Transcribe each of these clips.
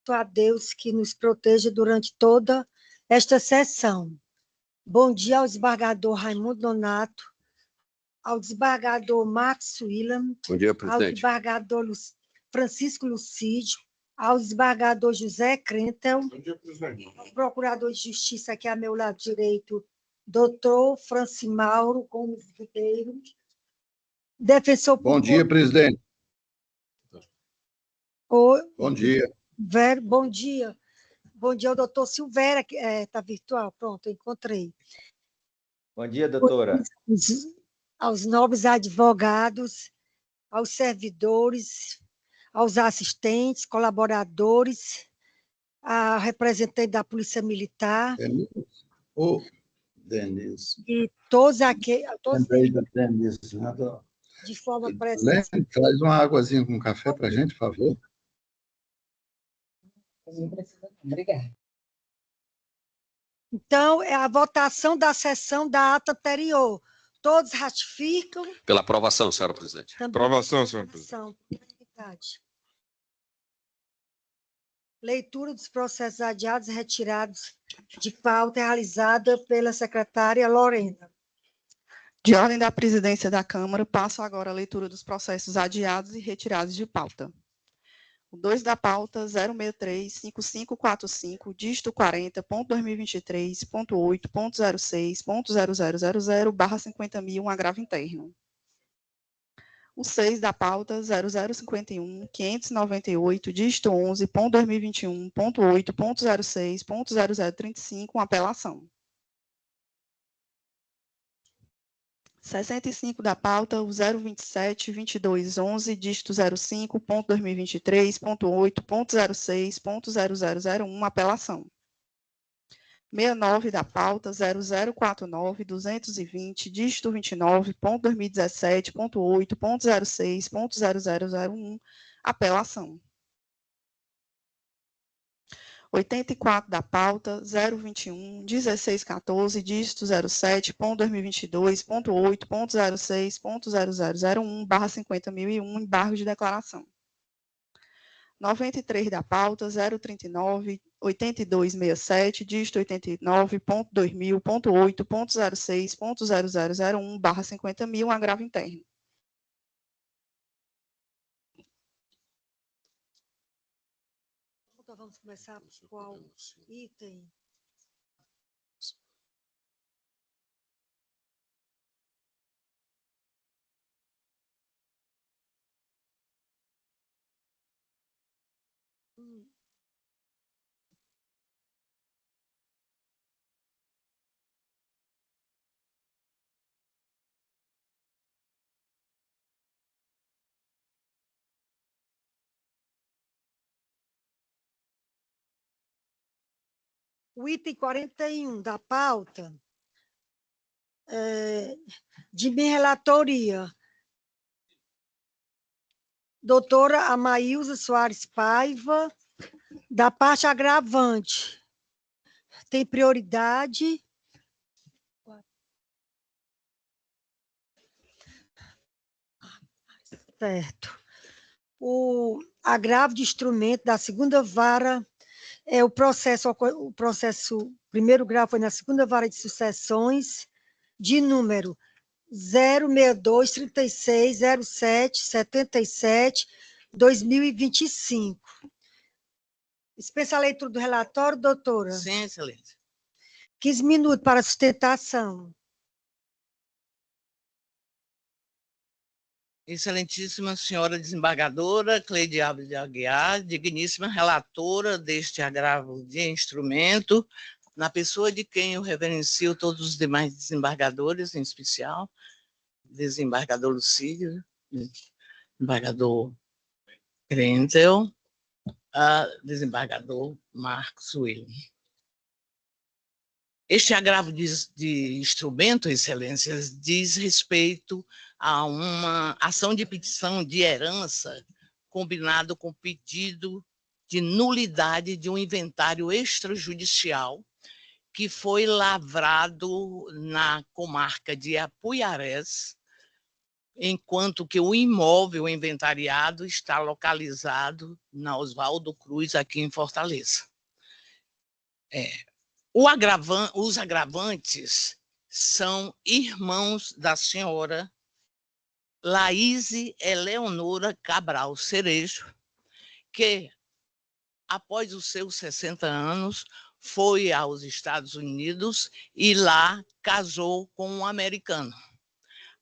a Deus que nos proteja durante toda esta sessão. Bom dia ao desembargador Raimundo Nonato, ao desembargador Marcos William, Bom dia, ao presidente. desembargador Francisco Lucídio, ao desembargador José Crentel, Bom dia, presidente. ao procurador de justiça aqui ao meu lado direito, doutor Francimauro Gomes Ribeiro, defensor Bom dia, presidente. Bom dia. Bom dia. Bom dia ao doutor Silvéria, que está virtual. Pronto, encontrei. Bom dia, doutora. Aos nobres advogados, aos servidores, aos assistentes, colaboradores, a representante da Polícia Militar. Denise. E todos aqui, Denise, de forma precisa. Traz uma águazinha com café para a gente, por favor. Obrigada. Então, é a votação da sessão da ata anterior. Todos ratificam? Pela aprovação, senhora presidente. Também Aprovação, senhora presidente. Leitura dos processos adiados e retirados de pauta realizada pela secretária Lorena. De ordem da presidência da Câmara, passo agora a leitura dos processos adiados e retirados de pauta. O 2 da pauta, 063-5545, dígito 40.2023.8.06.0000/50.000, agravo interno. O 6 da pauta, 0051-598, dígito 11.2021.8.06.0035, apelação. 65 da pauta, o 027-2211, dígito 05.2023.8.06.0001, apelação. 69 da pauta, 0049-220, dígito 29.2017.8.06.0001, apelação. 84 da pauta, 021-1614, dígito 07.2022.8.06.0001/50.001, embargo de declaração. 93 da pauta, 039-8267, dígito 89.2000.8.06.0001/50.000, agravo interno. Então, vamos começar por qual item? O item 41 da pauta, de minha relatoria, doutora Amaílza Soares Paiva, da parte agravante, tem prioridade. Certo. O agravo de instrumento da segunda vara, o primeiro grau foi na segunda vara de sucessões, de número 062-3607-77-2025. Dispensa a leitura do relatório, doutora? Sim, excelente. 15 minutos para sustentação. Excelentíssima senhora desembargadora Cleide Alves de Aguiar, digníssima relatora deste agravo de instrumento, na pessoa de quem eu reverencio todos os demais desembargadores, em especial, desembargador Lucídio, desembargador Crentel, desembargador Marcos William. Este agravo de instrumento, excelências, diz respeito a uma ação de petição de herança combinado com pedido de nulidade de um inventário extrajudicial que foi lavrado na comarca de Apuiarés enquanto que o imóvel inventariado está localizado na Oswaldo Cruz, aqui em Fortaleza. Os agravantes são irmãos da senhora Laíse Eleonora Cabral Cerejo, que, após os seus 60 anos, foi aos Estados Unidos e lá casou com um americano.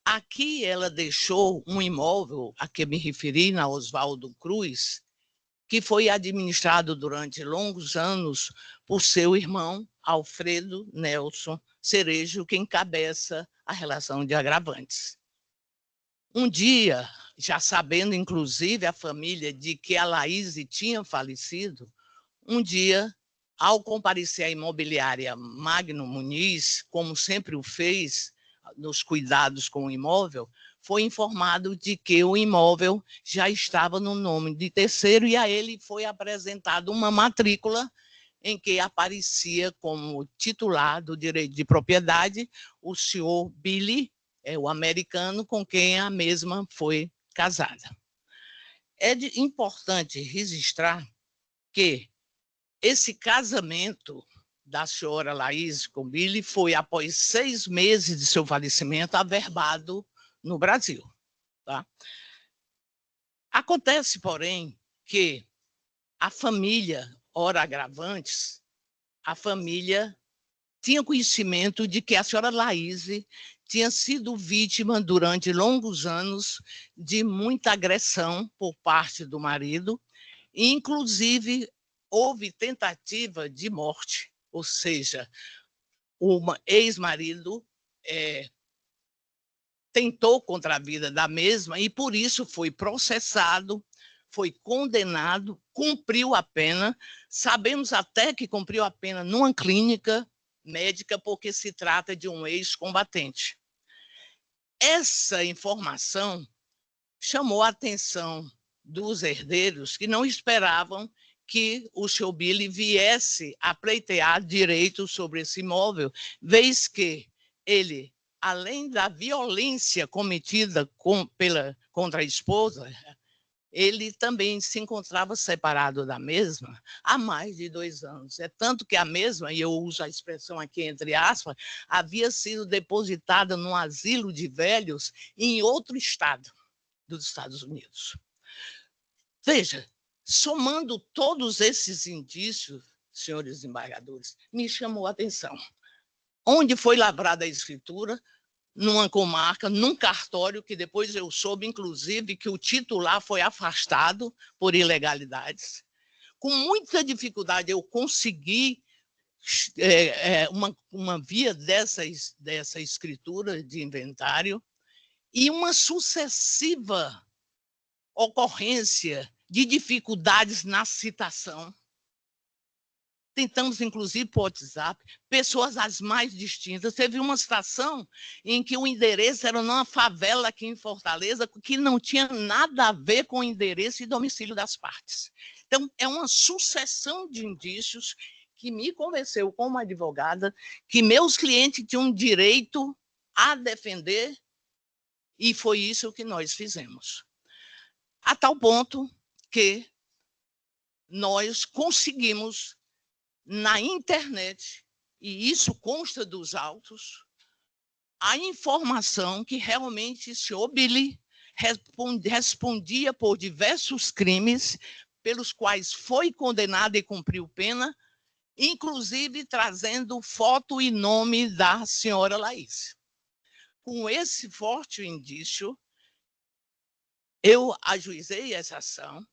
Aqui ela deixou um imóvel, a que me referi, na Oswaldo Cruz, que foi administrado durante longos anos por seu irmão, Alfredo Nelson Cerejo, que encabeça a relação de agravantes. Um dia, já sabendo, inclusive, a família de que a Laíse tinha falecido, um dia, ao comparecer à imobiliária Magno Muniz, como sempre o fez, nos cuidados com o imóvel, foi informado de que o imóvel já estava no nome de terceiro e a ele foi apresentada uma matrícula em que aparecia como titular do direito de propriedade o senhor Billy, o americano com quem a mesma foi casada. É importante registrar que esse casamento da senhora Laíse com Billy foi, após 6 meses de seu falecimento, averbado no Brasil. Tá? Acontece, porém, que a família, ora agravantes, a família tinha conhecimento de que a senhora Laíse tinha sido vítima, durante longos anos, de muita agressão por parte do marido, e, inclusive, houve tentativa de morte, ou seja, o ex-marido tentou contra a vida da mesma e, por isso, foi processado, foi condenado, cumpriu a pena. Sabemos até que cumpriu a pena numa clínica médica, porque se trata de um ex-combatente. Essa informação chamou a atenção dos herdeiros, que não esperavam que o senhor Billy viesse a pleitear direitos sobre esse imóvel, vez que ele, além da violência cometida contra a esposa, ele também se encontrava separado da mesma há mais de 2 anos. É tanto que a mesma, e eu uso a expressão aqui entre aspas, havia sido depositada num asilo de velhos em outro estado dos Estados Unidos. Veja, somando todos esses indícios, senhores desembargadores, me chamou a atenção. Onde foi lavrada a escritura? Numa comarca, num cartório, que depois eu soube, inclusive, que o titular foi afastado por ilegalidades. Com muita dificuldade, eu consegui uma via dessa escritura de inventário e uma sucessiva ocorrência de dificuldades na citação. Tentamos, inclusive, por WhatsApp, pessoas as mais distintas. Teve uma situação em que o endereço era numa favela aqui em Fortaleza, que não tinha nada a ver com o endereço e domicílio das partes. Então, é uma sucessão de indícios que me convenceu, como advogada, que meus clientes tinham direito a defender, e foi isso que nós fizemos. A tal ponto que nós conseguimos, na internet, e isso consta dos autos, a informação que realmente o senhor Billy respondia por diversos crimes pelos quais foi condenado e cumpriu pena, inclusive trazendo foto e nome da senhora Laíse. Com esse forte indício, eu ajuizei essa ação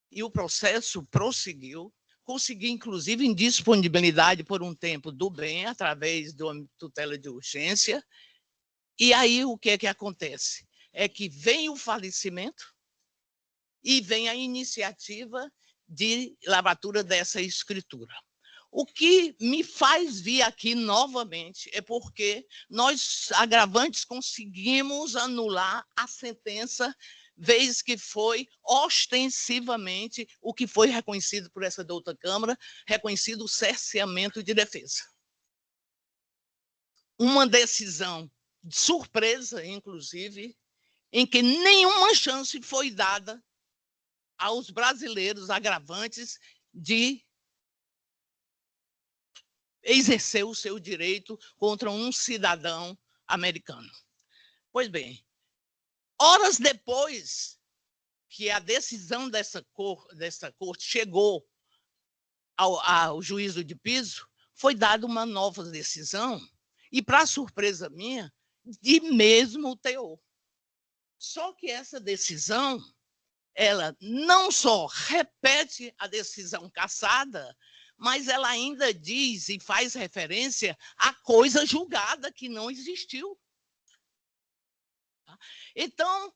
e o processo prosseguiu. Consegui, inclusive, indisponibilidade por um tempo do bem, através da tutela de urgência. E aí, o que é que acontece? É que vem o falecimento e vem a iniciativa de lavratura dessa escritura. O que me faz vir aqui novamente é porque nós, agravantes, conseguimos anular a sentença, vez que foi ostensivamente o que foi reconhecido por essa douta Câmara, reconhecido o cerceamento de defesa. Uma decisão de surpresa, inclusive, em que nenhuma chance foi dada aos brasileiros agravantes de exercer o seu direito contra um cidadão americano. Pois bem, horas depois que a decisão dessa corte chegou ao juízo de piso, foi dada uma nova decisão, e, para surpresa minha, de mesmo teor. Só que essa decisão, ela não só repete a decisão cassada, mas ela ainda diz e faz referência à coisa julgada que não existiu. Então,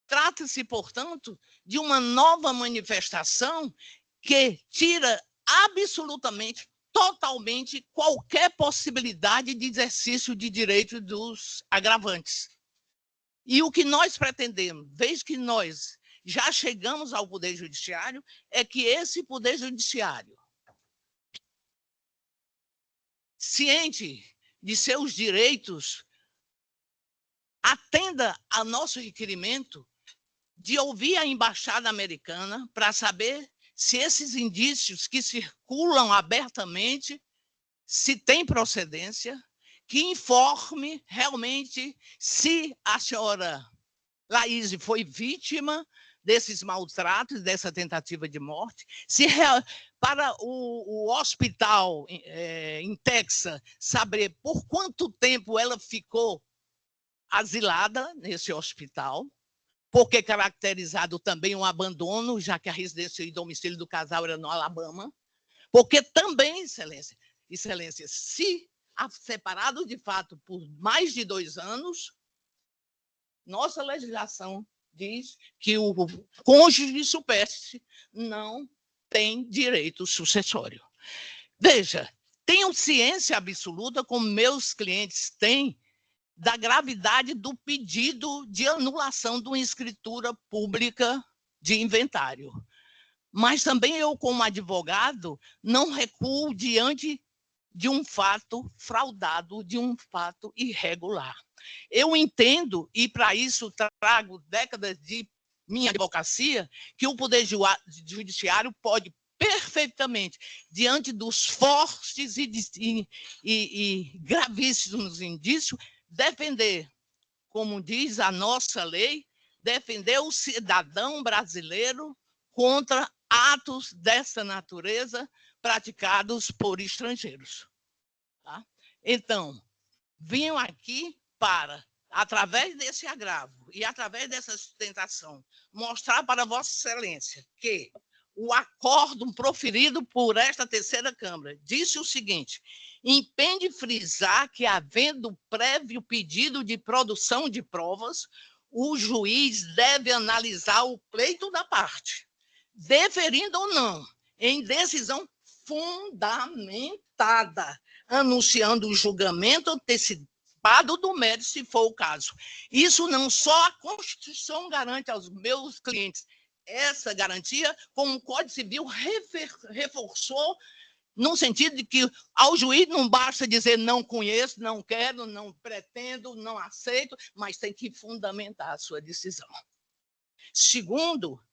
trata-se, portanto, de uma nova manifestação que tira absolutamente, totalmente, qualquer possibilidade de exercício de direito dos agravantes. E o que nós pretendemos, desde que nós já chegamos ao Poder Judiciário, é que esse Poder Judiciário, ciente de seus direitos, atenda ao nosso requerimento de ouvir a Embaixada Americana para saber se esses indícios que circulam abertamente, se tem procedência, que informe realmente se a senhora Laís foi vítima desses maltratos, dessa tentativa de morte, se para o hospital em Texas saber por quanto tempo ela ficou asilada nesse hospital, porque caracterizado também um abandono, já que a residência e domicílio do casal era no Alabama, porque também, excelência, se separado de fato por mais de 2 anos, nossa legislação diz que o cônjuge supérstite não tem direito sucessório. Veja, tenho ciência absoluta, como meus clientes têm, da gravidade do pedido de anulação de uma escritura pública de inventário. Mas também eu, como advogado, não recuo diante de um fato fraudado, de um fato irregular. Eu entendo, e para isso trago décadas de minha advocacia, que o Poder Judiciário pode perfeitamente, diante dos fortes e gravíssimos indícios, defender, como diz a nossa lei, defender o cidadão brasileiro contra atos dessa natureza praticados por estrangeiros. Tá? Então, vim aqui para, através desse agravo e através dessa sustentação, mostrar para Vossa Excelência que o acórdão proferido por esta terceira Câmara disse o seguinte: impende frisar que, havendo prévio pedido de produção de provas, o juiz deve analisar o pleito da parte, deferindo ou não, em decisão fundamentada, anunciando o julgamento antecipado do mérito, se for o caso. Isso não só a Constituição garante aos meus clientes essa garantia, como o Código Civil reforçou, no sentido de que ao juiz não basta dizer não conheço, não quero, não pretendo, não aceito, mas tem que fundamentar a sua decisão. Segundo,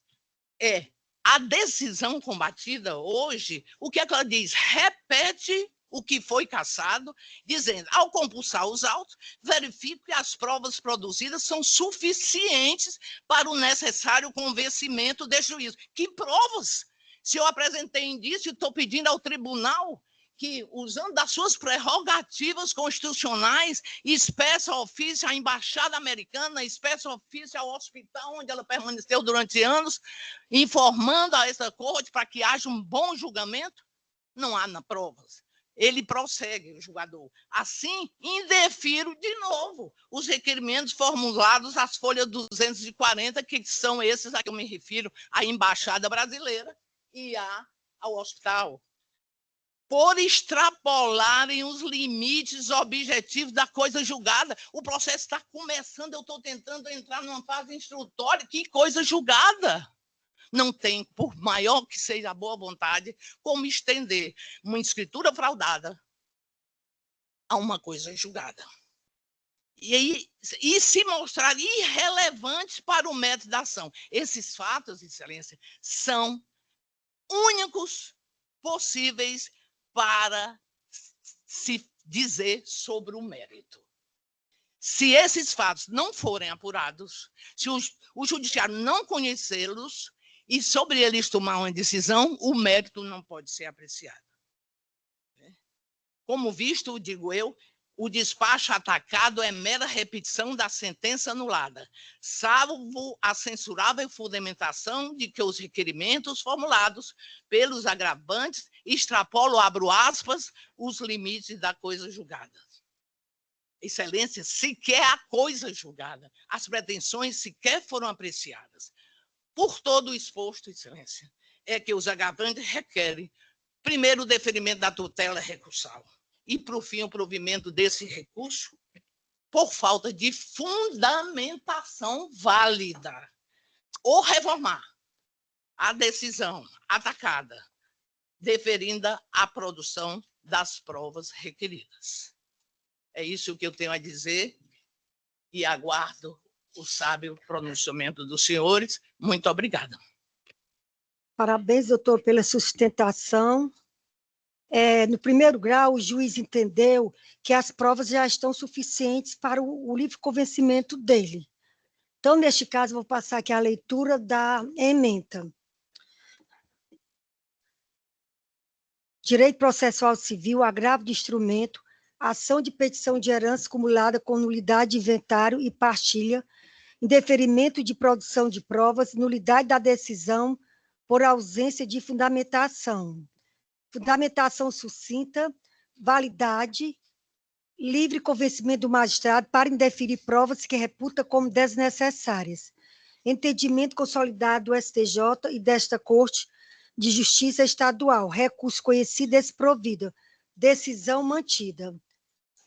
a decisão combatida hoje, o que é que ela diz? Repete o que foi cassado, dizendo, ao compulsar os autos, verifique que as provas produzidas são suficientes para o necessário convencimento de juízo. Que provas? Se eu apresentei indício, estou pedindo ao tribunal que, usando das suas prerrogativas constitucionais, expressa ofício à Embaixada Americana, expressa ofício ao hospital onde ela permaneceu durante anos, informando a essa corte para que haja um bom julgamento, não há provas. Ele prossegue, o julgador. Assim, indefiro de novo os requerimentos formulados às folhas 240, que são esses a que eu me refiro, à Embaixada Brasileira e ao hospital, por extrapolarem os limites objetivos da coisa julgada. O processo está começando, eu estou tentando entrar numa fase instrutória. Que coisa julgada! Não tem, por maior que seja a boa vontade, como estender uma escritura fraudada a uma coisa julgada. e se mostrar irrelevantes para o método da ação. Esses fatos, Excelência, são únicos possíveis para se dizer sobre o mérito. Se esses fatos não forem apurados, se o judiciário não conhecê-los e sobre eles tomar uma decisão, o mérito não pode ser apreciado. Como visto, digo eu, o despacho atacado é mera repetição da sentença anulada, salvo a censurável fundamentação de que os requerimentos formulados pelos agravantes extrapolam, abro aspas, os limites da coisa julgada. Excelência, sequer a coisa julgada, as pretensões sequer foram apreciadas. Por todo o exposto, Excelência, é que os agravantes requerem, primeiro, o deferimento da tutela recursal e, por fim, o provimento desse recurso por falta de fundamentação válida, ou reformar a decisão atacada, deferindo a produção das provas requeridas. É isso que eu tenho a dizer e aguardo o sábio pronunciamento dos senhores. Muito obrigada. Parabéns, doutor, pela sustentação. No primeiro grau, o juiz entendeu que as provas já estão suficientes para o livre convencimento dele. Então, neste caso, vou passar aqui a leitura da ementa. Direito processual civil, agravo de instrumento, ação de petição de herança acumulada com nulidade de inventário e partilha, indeferimento de produção de provas, nulidade da decisão por ausência de fundamentação. Fundamentação sucinta, validade, livre convencimento do magistrado para indeferir provas que reputa como desnecessárias. Entendimento consolidado do STJ e desta Corte de Justiça Estadual. Recurso conhecido e desprovido. Decisão mantida.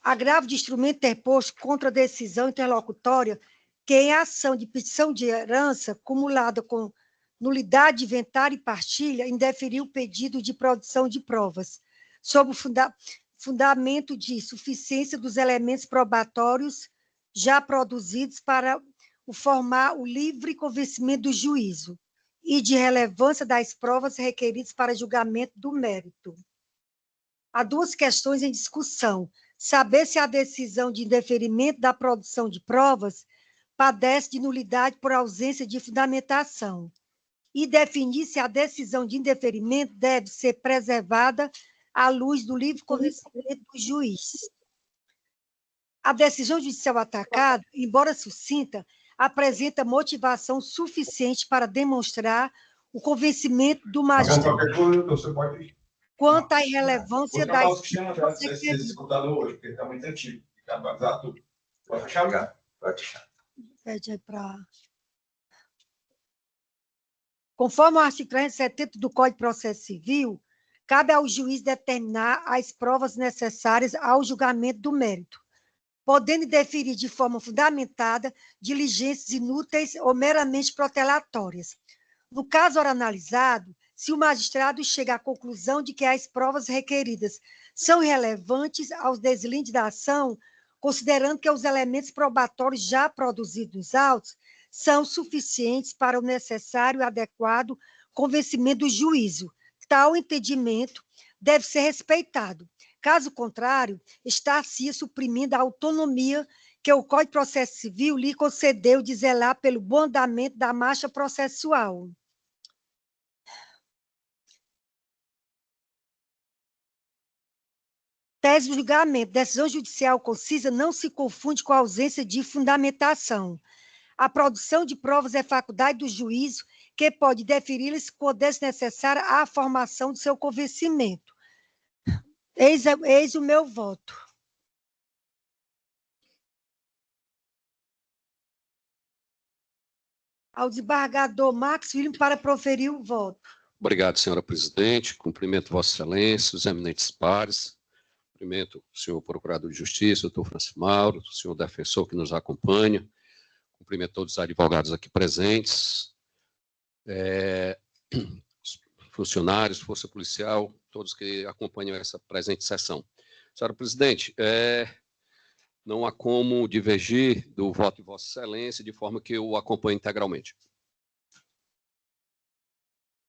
Agravo de instrumento interposto contra a decisão interlocutória que em ação de petição de herança acumulada com nulidade de inventário e partilha, indeferiu o pedido de produção de provas, sob o fundamento de suficiência dos elementos probatórios já produzidos para formar o livre convencimento do juízo e de relevância das provas requeridas para julgamento do mérito. Há duas questões em discussão. Saber se a decisão de indeferimento da produção de provas padece de nulidade por ausência de fundamentação e definir se a decisão de indeferimento deve ser preservada à luz do livre conhecimento do juiz. A decisão judicial atacada, embora sucinta, apresenta motivação suficiente para demonstrar o convencimento do magistrado quanto à irrelevância das provas requeridas. Hoje, porque está muito antigo, tem que atualizar tudo. Pode fechar o lugar. Pode fechar. Pede aí para... Conforme o artigo 370 do Código de Processo Civil, cabe ao juiz determinar as provas necessárias ao julgamento do mérito, podendo deferir de forma fundamentada diligências inúteis ou meramente protelatórias. No caso ora analisado, se o magistrado chega à conclusão de que as provas requeridas são irrelevantes aos deslindes da ação, considerando que os elementos probatórios já produzidos nos autos são suficientes para o necessário e adequado convencimento do juízo. Tal entendimento deve ser respeitado. Caso contrário, está-se suprimindo a autonomia que o Código de Processo Civil lhe concedeu de zelar pelo bom andamento da marcha processual. Tese do julgamento. Decisão judicial concisa não se confunde com a ausência de fundamentação. A produção de provas é faculdade do juízo, que pode deferir-lhes quando desnecessária à formação do seu convencimento. Eis o meu voto. Ao desembargador Max Filho para proferir o voto. Obrigado, senhora presidente. Cumprimento Vossa Excelência, os eminentes pares. Cumprimento o senhor procurador de Justiça, doutor Francisco Mauro, o senhor defensor que nos acompanha. Cumprimento todos os advogados aqui presentes, funcionários, força policial, todos que acompanham essa presente sessão. Senhora presidente, não há como divergir do voto de Vossa Excelência, de forma que eu o acompanho integralmente.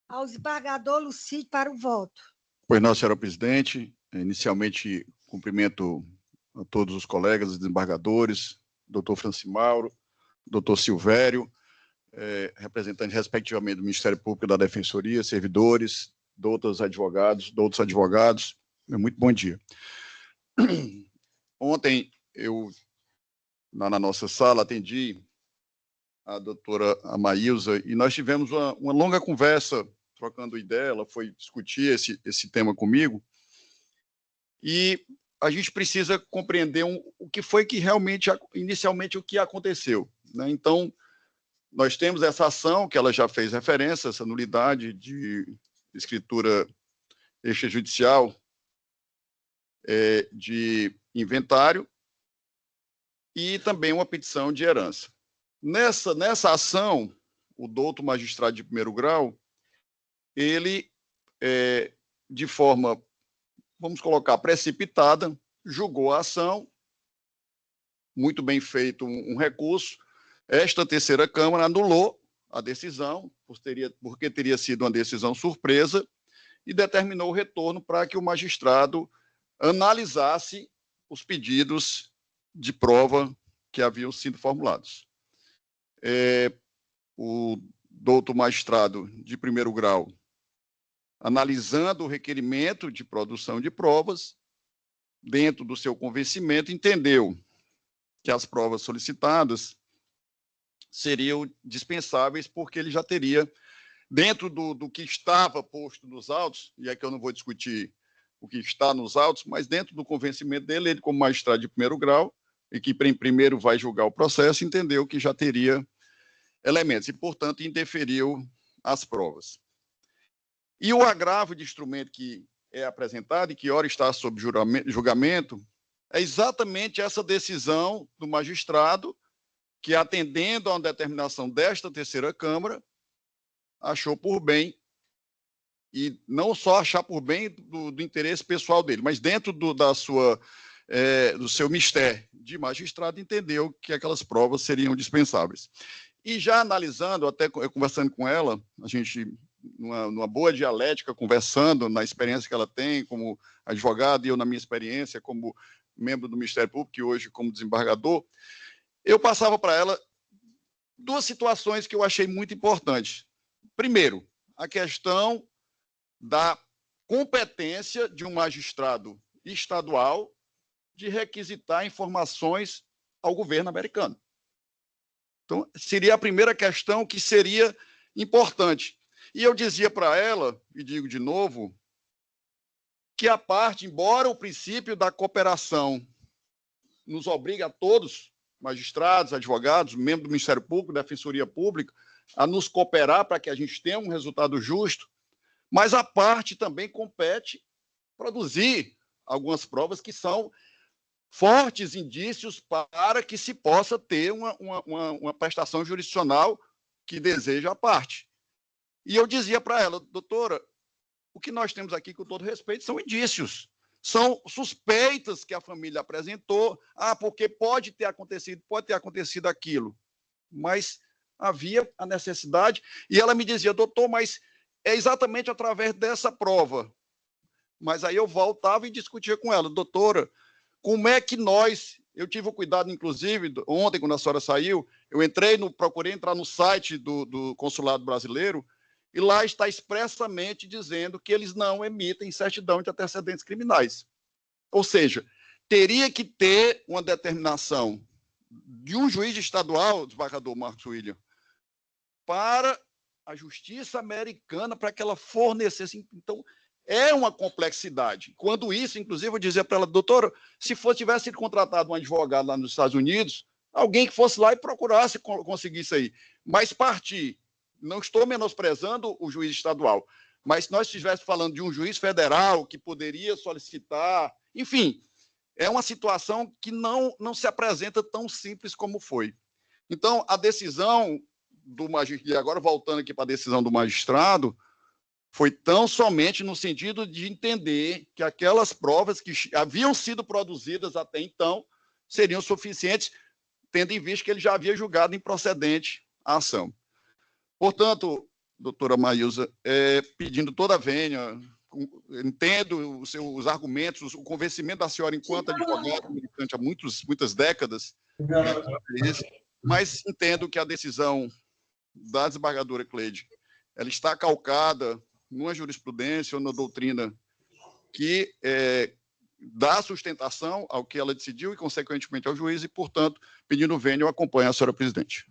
Ao desembargador Lucídio para o voto. Pois não, senhora presidente. Inicialmente, cumprimento a todos os colegas, desembargadores, doutor Francimauro, doutor Silvério, representantes, respectivamente, do Ministério Público e da Defensoria, servidores, outros advogados. Muito bom dia. Ontem, eu, na nossa sala, atendi a doutora Amaílza e nós tivemos uma longa conversa, trocando ideia. Ela foi discutir esse tema comigo, e a gente precisa compreender o que foi que realmente, inicialmente, o que aconteceu, né? Então, nós temos essa ação, que ela já fez referência, essa nulidade de escritura extrajudicial de inventário, e também uma petição de herança. Nessa ação, o douto magistrado de primeiro grau, ele, de forma, vamos colocar, precipitada, julgou a ação, muito bem feito um recurso. Esta terceira Câmara anulou a decisão, porque teria sido uma decisão surpresa, e determinou o retorno para que o magistrado analisasse os pedidos de prova que haviam sido formulados. O douto magistrado de primeiro grau, analisando o requerimento de produção de provas, dentro do seu convencimento, entendeu que as provas solicitadas seriam dispensáveis, porque ele já teria, dentro do que estava posto nos autos, e aqui eu não vou discutir o que está nos autos, mas dentro do convencimento dele, ele, como magistrado de primeiro grau, e que primeiro vai julgar o processo, entendeu que já teria elementos e, portanto, indeferiu as provas. E o agravo de instrumento que é apresentado e que ora está sob julgamento é exatamente essa decisão do magistrado que, atendendo a uma determinação desta terceira Câmara, achou por bem, e não só achar por bem do interesse pessoal dele, mas dentro do seu mistério de magistrado, entendeu que aquelas provas seriam dispensáveis. E já analisando, até conversando com ela, a gente, numa boa dialética, conversando na experiência que ela tem como advogada, e eu na minha experiência como membro do Ministério Público, e hoje como desembargador, eu passava para ela duas situações que eu achei muito importantes. Primeiro, a questão da competência de um magistrado estadual de requisitar informações ao governo americano. Então, seria a primeira questão que seria importante. E eu dizia para ela, e digo de novo, que a parte, embora o princípio da cooperação nos obrigue a todos, magistrados, advogados, membros do Ministério Público, Defensoria Pública, a nos cooperar para que a gente tenha um resultado justo, mas a parte também compete produzir algumas provas que são fortes indícios para que se possa ter uma prestação jurisdicional que deseja a parte. E eu dizia para ela, doutora, o que nós temos aqui, com todo respeito, são indícios, são suspeitas que a família apresentou, porque pode ter acontecido aquilo, mas havia a necessidade, e ela me dizia, doutor, mas é exatamente através dessa prova. Mas aí eu voltava e discutia com ela, doutora, como é que eu tive o cuidado, inclusive, ontem, quando a senhora saiu, eu procurei entrar no site do Consulado Brasileiro, e lá está expressamente dizendo que eles não emitem certidão de antecedentes criminais. Ou seja, teria que ter uma determinação de um juiz estadual, desembargador Marcos William, para a justiça americana, para que ela fornecesse. Então, é uma complexidade. Quando isso, inclusive, eu dizia para ela, doutora, se tivesse sido contratado um advogado lá nos Estados Unidos, alguém que fosse lá e procurasse conseguir isso aí. Mas partir, não estou menosprezando o juiz estadual, mas se nós estivéssemos falando de um juiz federal que poderia solicitar, enfim, é uma situação que não se apresenta tão simples como foi. Então, a decisão do magistrado, e agora voltando aqui para a decisão do magistrado, foi tão somente no sentido de entender que aquelas provas que haviam sido produzidas até então seriam suficientes, tendo em vista que ele já havia julgado improcedente a ação. Portanto, doutora Maísa, pedindo toda a vênia, entendo os argumentos, o convencimento da senhora enquanto advogada militante há muitas décadas, mas entendo que a decisão da desembargadora Cleide, ela está calcada numa jurisprudência ou na doutrina que dá sustentação ao que ela decidiu e, consequentemente, ao juiz, e, portanto, pedindo vênia, eu acompanho a senhora presidente.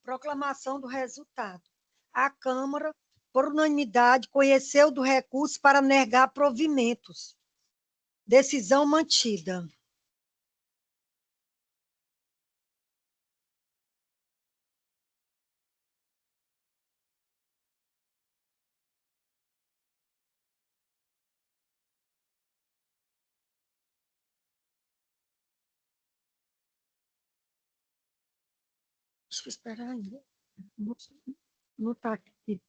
Proclamação do resultado. A Câmara, por unanimidade, conheceu do recurso para negar provimentos. Decisão mantida. Deixa eu esperar ainda. Não está aqui.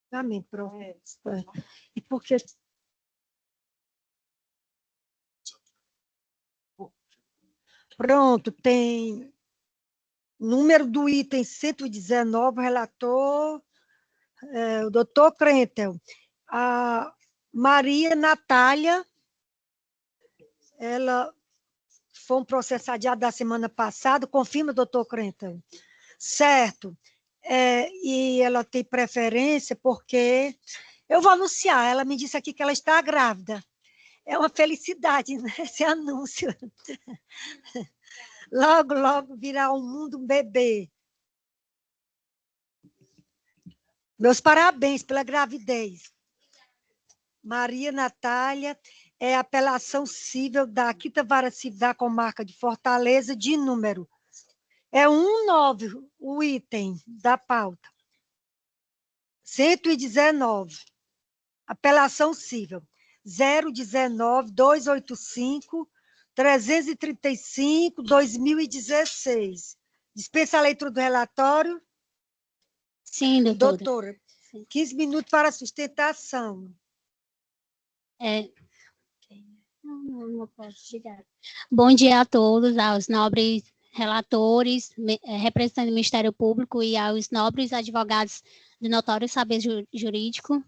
Amém, professor. E porque... Pronto, tem número do item 119, relator, o doutor Krentel. A Maria Natália, ela foi um processo adiado da semana passada, confirma, doutor Krentel? Certo. E ela tem preferência porque... Eu vou anunciar, ela me disse aqui que ela está grávida. É uma felicidade, né, esse anúncio. Logo, logo virá ao mundo um bebê. Meus parabéns pela gravidez. Maria Natália é apelação civil da 5ª Vara Civil da Comarca de Fortaleza, de número. É 19 o item da pauta. 119. Apelação civil. 019-285-335-2016. Dispensa a leitura do relatório? Sim, doutora. Doutora, 15 minutos para sustentação. Não posso tirar. Bom dia a todos, aos nobres relatores, representantes do Ministério Público e aos nobres advogados do notório saber jurídico.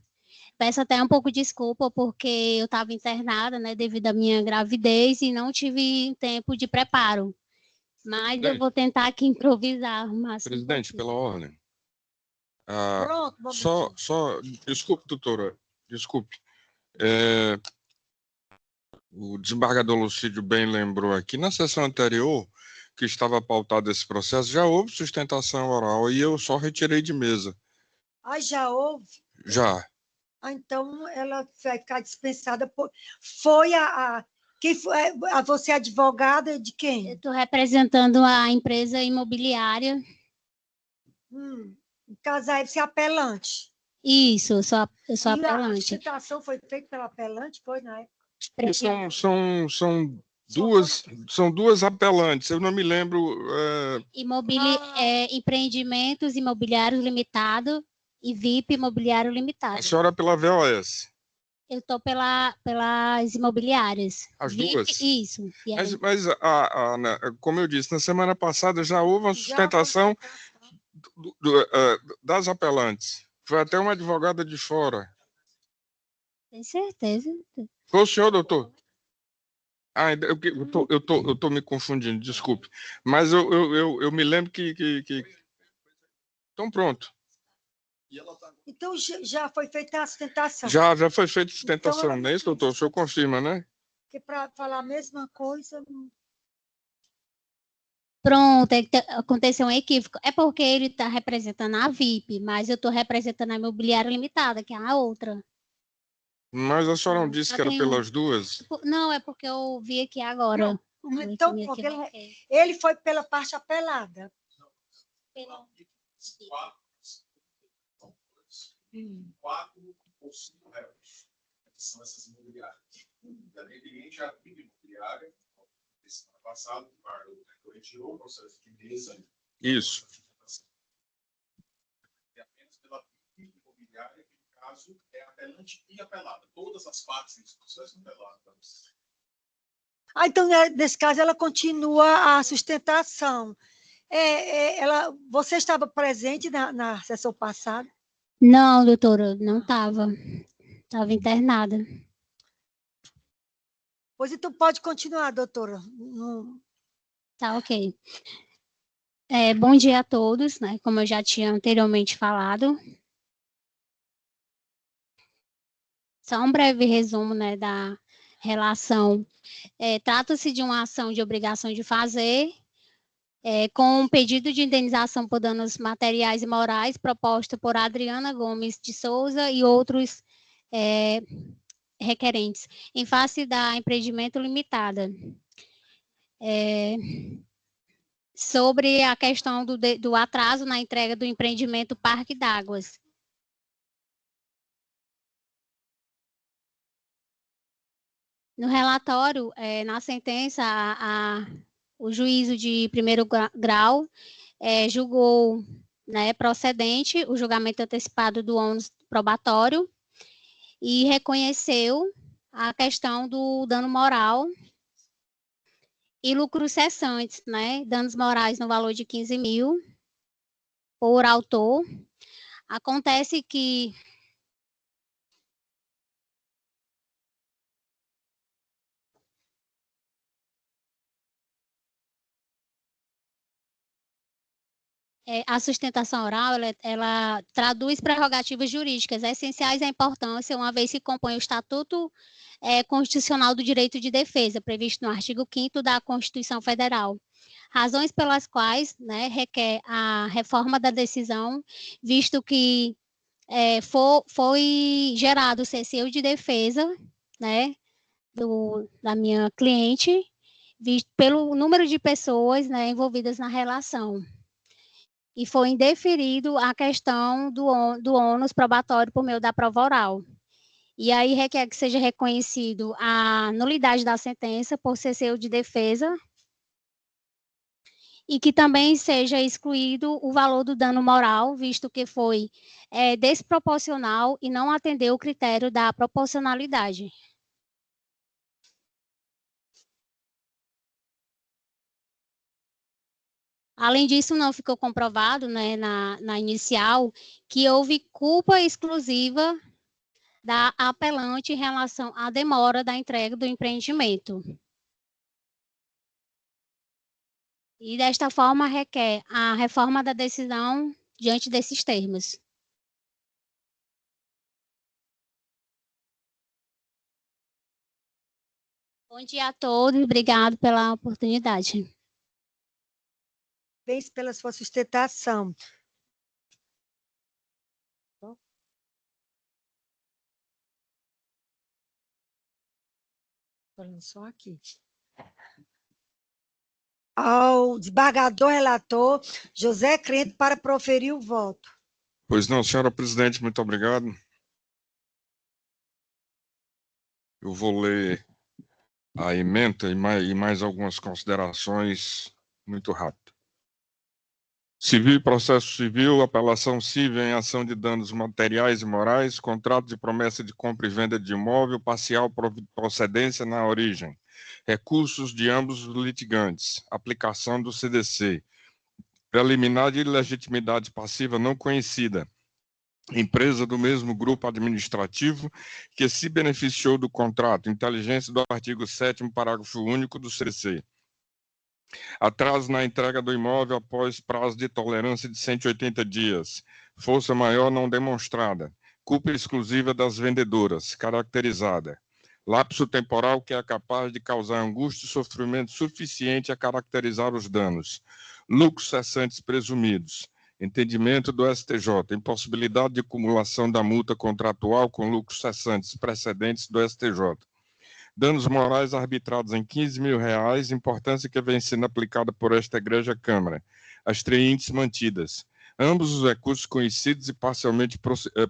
Peço até um pouco de desculpa, porque eu estava internada, né, devido à minha gravidez, e não tive tempo de preparo. Mas eu vou tentar aqui improvisar. Presidente, pela ordem. Pronto, Desculpe, doutora, desculpe. O desembargador Lucídio bem lembrou aqui, na sessão anterior, que estava pautado esse processo, já houve sustentação oral e eu só retirei de mesa. Ah, já houve? Já. Então, ela vai ficar dispensada. Quem foi, você é advogada de quem? Eu estou representando a empresa imobiliária. No caso, aí você é apelante. Isso, eu sou apelante. A sustentação foi feita pela apelante, foi na época? São duas apelantes, eu não me lembro... Empreendimentos Imobiliários Limitado e VIP Imobiliário Limitado. A senhora é pela VOS? Eu estou pelas imobiliárias. As VIP, duas? Isso. Mas como eu disse, na semana passada já houve uma sustentação das apelantes. Foi até uma advogada de fora. Tem certeza? Foi o senhor, doutor? Eu tô me confundindo, desculpe. Mas eu me lembro que... Então, pronto. Então, já foi feita a sustentação? Já foi feita a sustentação, então, não é isso, doutor? O senhor confirma, né? Porque para falar a mesma coisa... Pronto, aconteceu um equívoco. É porque ele está representando a VIP, mas eu estou representando a Imobiliária Limitada, que é a outra. Mas a senhora não disse que era pelas duas? Não, é porque eu vi aqui agora. Não, então, ele foi pela parte apelada. Quatro ou 5 réus. São essas imobiliárias. Também cliente a imobiliária, semana passada, o Carlos retirou o processo de mesa. Isso. caso, é apelante e apelada. Todas as partes desse processo apeladas. Então, nesse caso, ela continua a sustentação. Você estava presente na sessão passada? Não, doutora, não estava. Estava internada. Pois então pode continuar, doutora. Tá, ok. Bom dia a todos, né? Como eu já tinha anteriormente falado. Só um breve resumo, né, da relação. Trata-se de uma ação de obrigação de fazer, com um pedido de indenização por danos materiais e morais proposto por Adriana Gomes de Souza e outros requerentes, em face da Empreendimento Limitada. Sobre a questão do atraso na entrega do empreendimento Parque d'Águas. No relatório, na sentença, o juízo de primeiro grau julgou, né, procedente o julgamento antecipado do ônus probatório e reconheceu a questão do dano moral e lucros cessantes, né, danos morais no valor de 15 mil por autor. Acontece que a sustentação oral, ela traduz prerrogativas jurídicas essenciais à importância, uma vez que compõe o Estatuto Constitucional do Direito de Defesa, previsto no artigo 5º da Constituição Federal. Razões pelas quais, né, requer a reforma da decisão, visto que foi gerado o CCU de defesa, né, da minha cliente, visto pelo número de pessoas, né, envolvidas na relação. E foi indeferido a questão do ônus probatório por meio da prova oral. E aí requer que seja reconhecido a nulidade da sentença por CCU de defesa e que também seja excluído o valor do dano moral, visto que foi desproporcional e não atendeu o critério da proporcionalidade. Além disso, não ficou comprovado, né, na inicial, que houve culpa exclusiva da apelante em relação à demora da entrega do empreendimento. E, desta forma, requer a reforma da decisão diante desses termos. Bom dia a todos, obrigado pela oportunidade. Parabéns pela sua sustentação. Falando só aqui. Ao desembargador relator José Crente para proferir o voto. Pois não, senhora presidente, muito obrigado. Eu vou ler a ementa e mais algumas considerações muito rápido. Civil e processo civil, apelação civil em ação de danos materiais e morais, contrato de promessa de compra e venda de imóvel, parcial procedência na origem, recursos de ambos os litigantes, aplicação do CDC, preliminar de ilegitimidade passiva não conhecida, empresa do mesmo grupo administrativo que se beneficiou do contrato, inteligência do artigo 7º, parágrafo único do CDC. Atraso na entrega do imóvel após prazo de tolerância de 180 dias. Força maior não demonstrada. Culpa exclusiva das vendedoras, caracterizada. Lapso temporal que é capaz de causar angústia e sofrimento suficiente a caracterizar os danos. Lucros cessantes presumidos. Entendimento do STJ. Impossibilidade de acumulação da multa contratual com lucros cessantes precedentes do STJ. Danos morais arbitrados em 15 mil reais, importância que vem sendo aplicada por esta Igreja Câmara. As triintes mantidas. Ambos os recursos conhecidos e parcialmente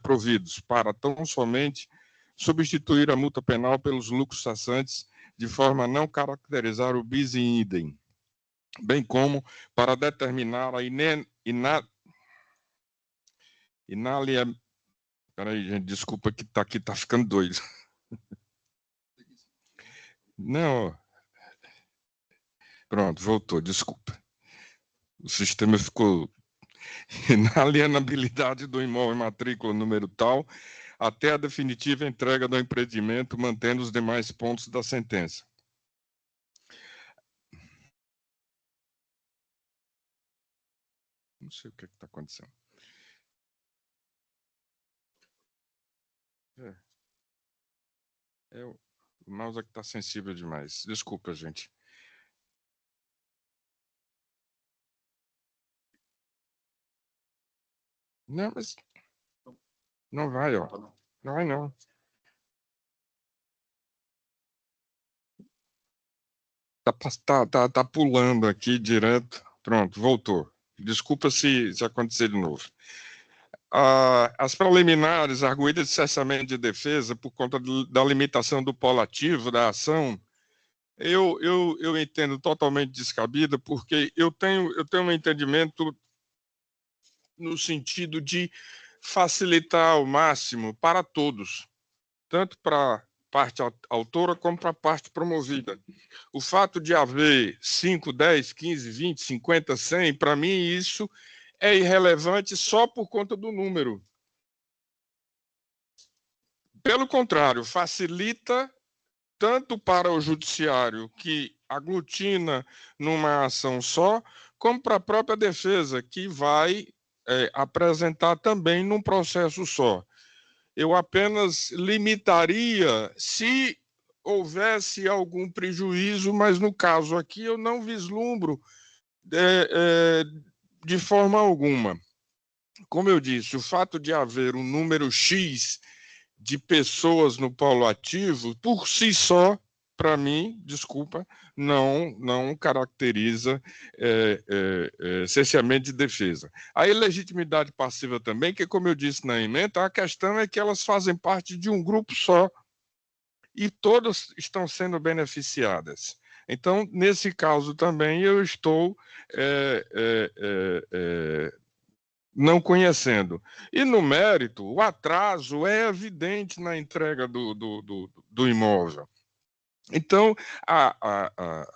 providos, para tão somente substituir a multa penal pelos lucros cessantes, de forma a não caracterizar o bis in idem, bem como para determinar a Peraí, gente, desculpa que tá aqui, tá ficando doido. Não, pronto, voltou, desculpa. O sistema ficou na alienabilidade do imóvel matrícula número tal, até a definitiva entrega do empreendimento, mantendo os demais pontos da sentença. Não sei o que está acontecendo. O mouse aqui está sensível demais. Desculpa, gente. Não, mas não vai, ó. Não vai, não. Tá pulando aqui direto. Pronto, voltou. Desculpa se acontecer de novo. As preliminares arguídas de cessamento de defesa por conta da limitação do polo ativo da ação, eu entendo totalmente descabida, porque eu tenho um entendimento no sentido de facilitar ao máximo para todos, tanto para a parte autora como para a parte promovida. O fato de haver 5, 10, 15, 20, 50, 100, para mim isso é irrelevante só por conta do número. Pelo contrário, facilita tanto para o judiciário, que aglutina numa ação só, como para a própria defesa, que vai apresentar também num processo só. Eu apenas limitaria se houvesse algum prejuízo, mas no caso aqui eu não vislumbro de forma alguma. Como eu disse, o fato de haver um número X de pessoas no polo ativo, por si só, para mim, desculpa, não caracteriza cerceamento de defesa. A ilegitimidade passiva também, que, como eu disse na emenda, a questão é que elas fazem parte de um grupo só e todas estão sendo beneficiadas. Então, nesse caso também, eu estou não conhecendo. E no mérito, o atraso é evidente na entrega do imóvel. Então, a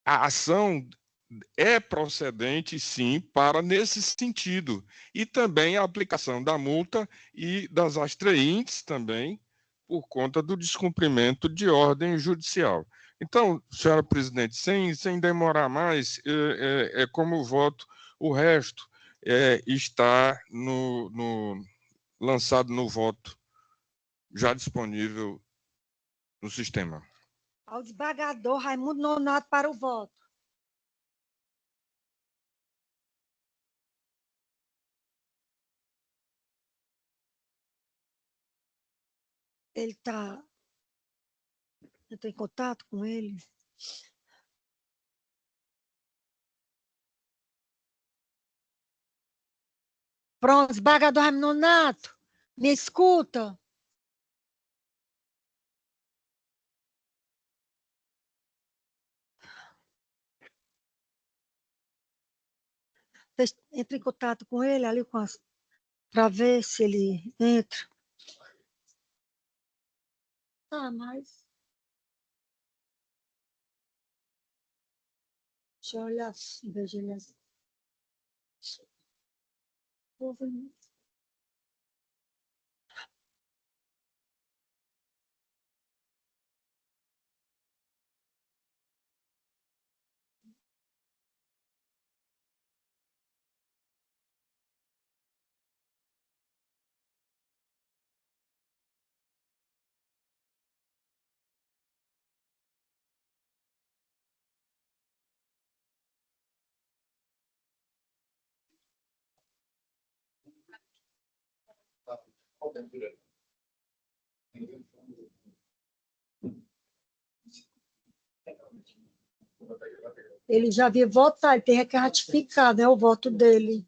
ação é procedente, sim, para nesse sentido. E também a aplicação da multa e das astreintes também, por conta do descumprimento de ordem judicial. Então, senhora presidente, sem demorar mais, como voto o resto. Está lançado no voto, já disponível no sistema. Ao desembargador Raimundo Nonato para o voto. Ele está... Eu estou em contato com ele. Pronto, desembargador Raimundo Nonato, me escuta? Entre em contato com ele ali para ver se ele entra. Mas... Deixa eu olhar, veja ele assim. Ele já havia votado, ele tem que ratificar, né, o voto dele.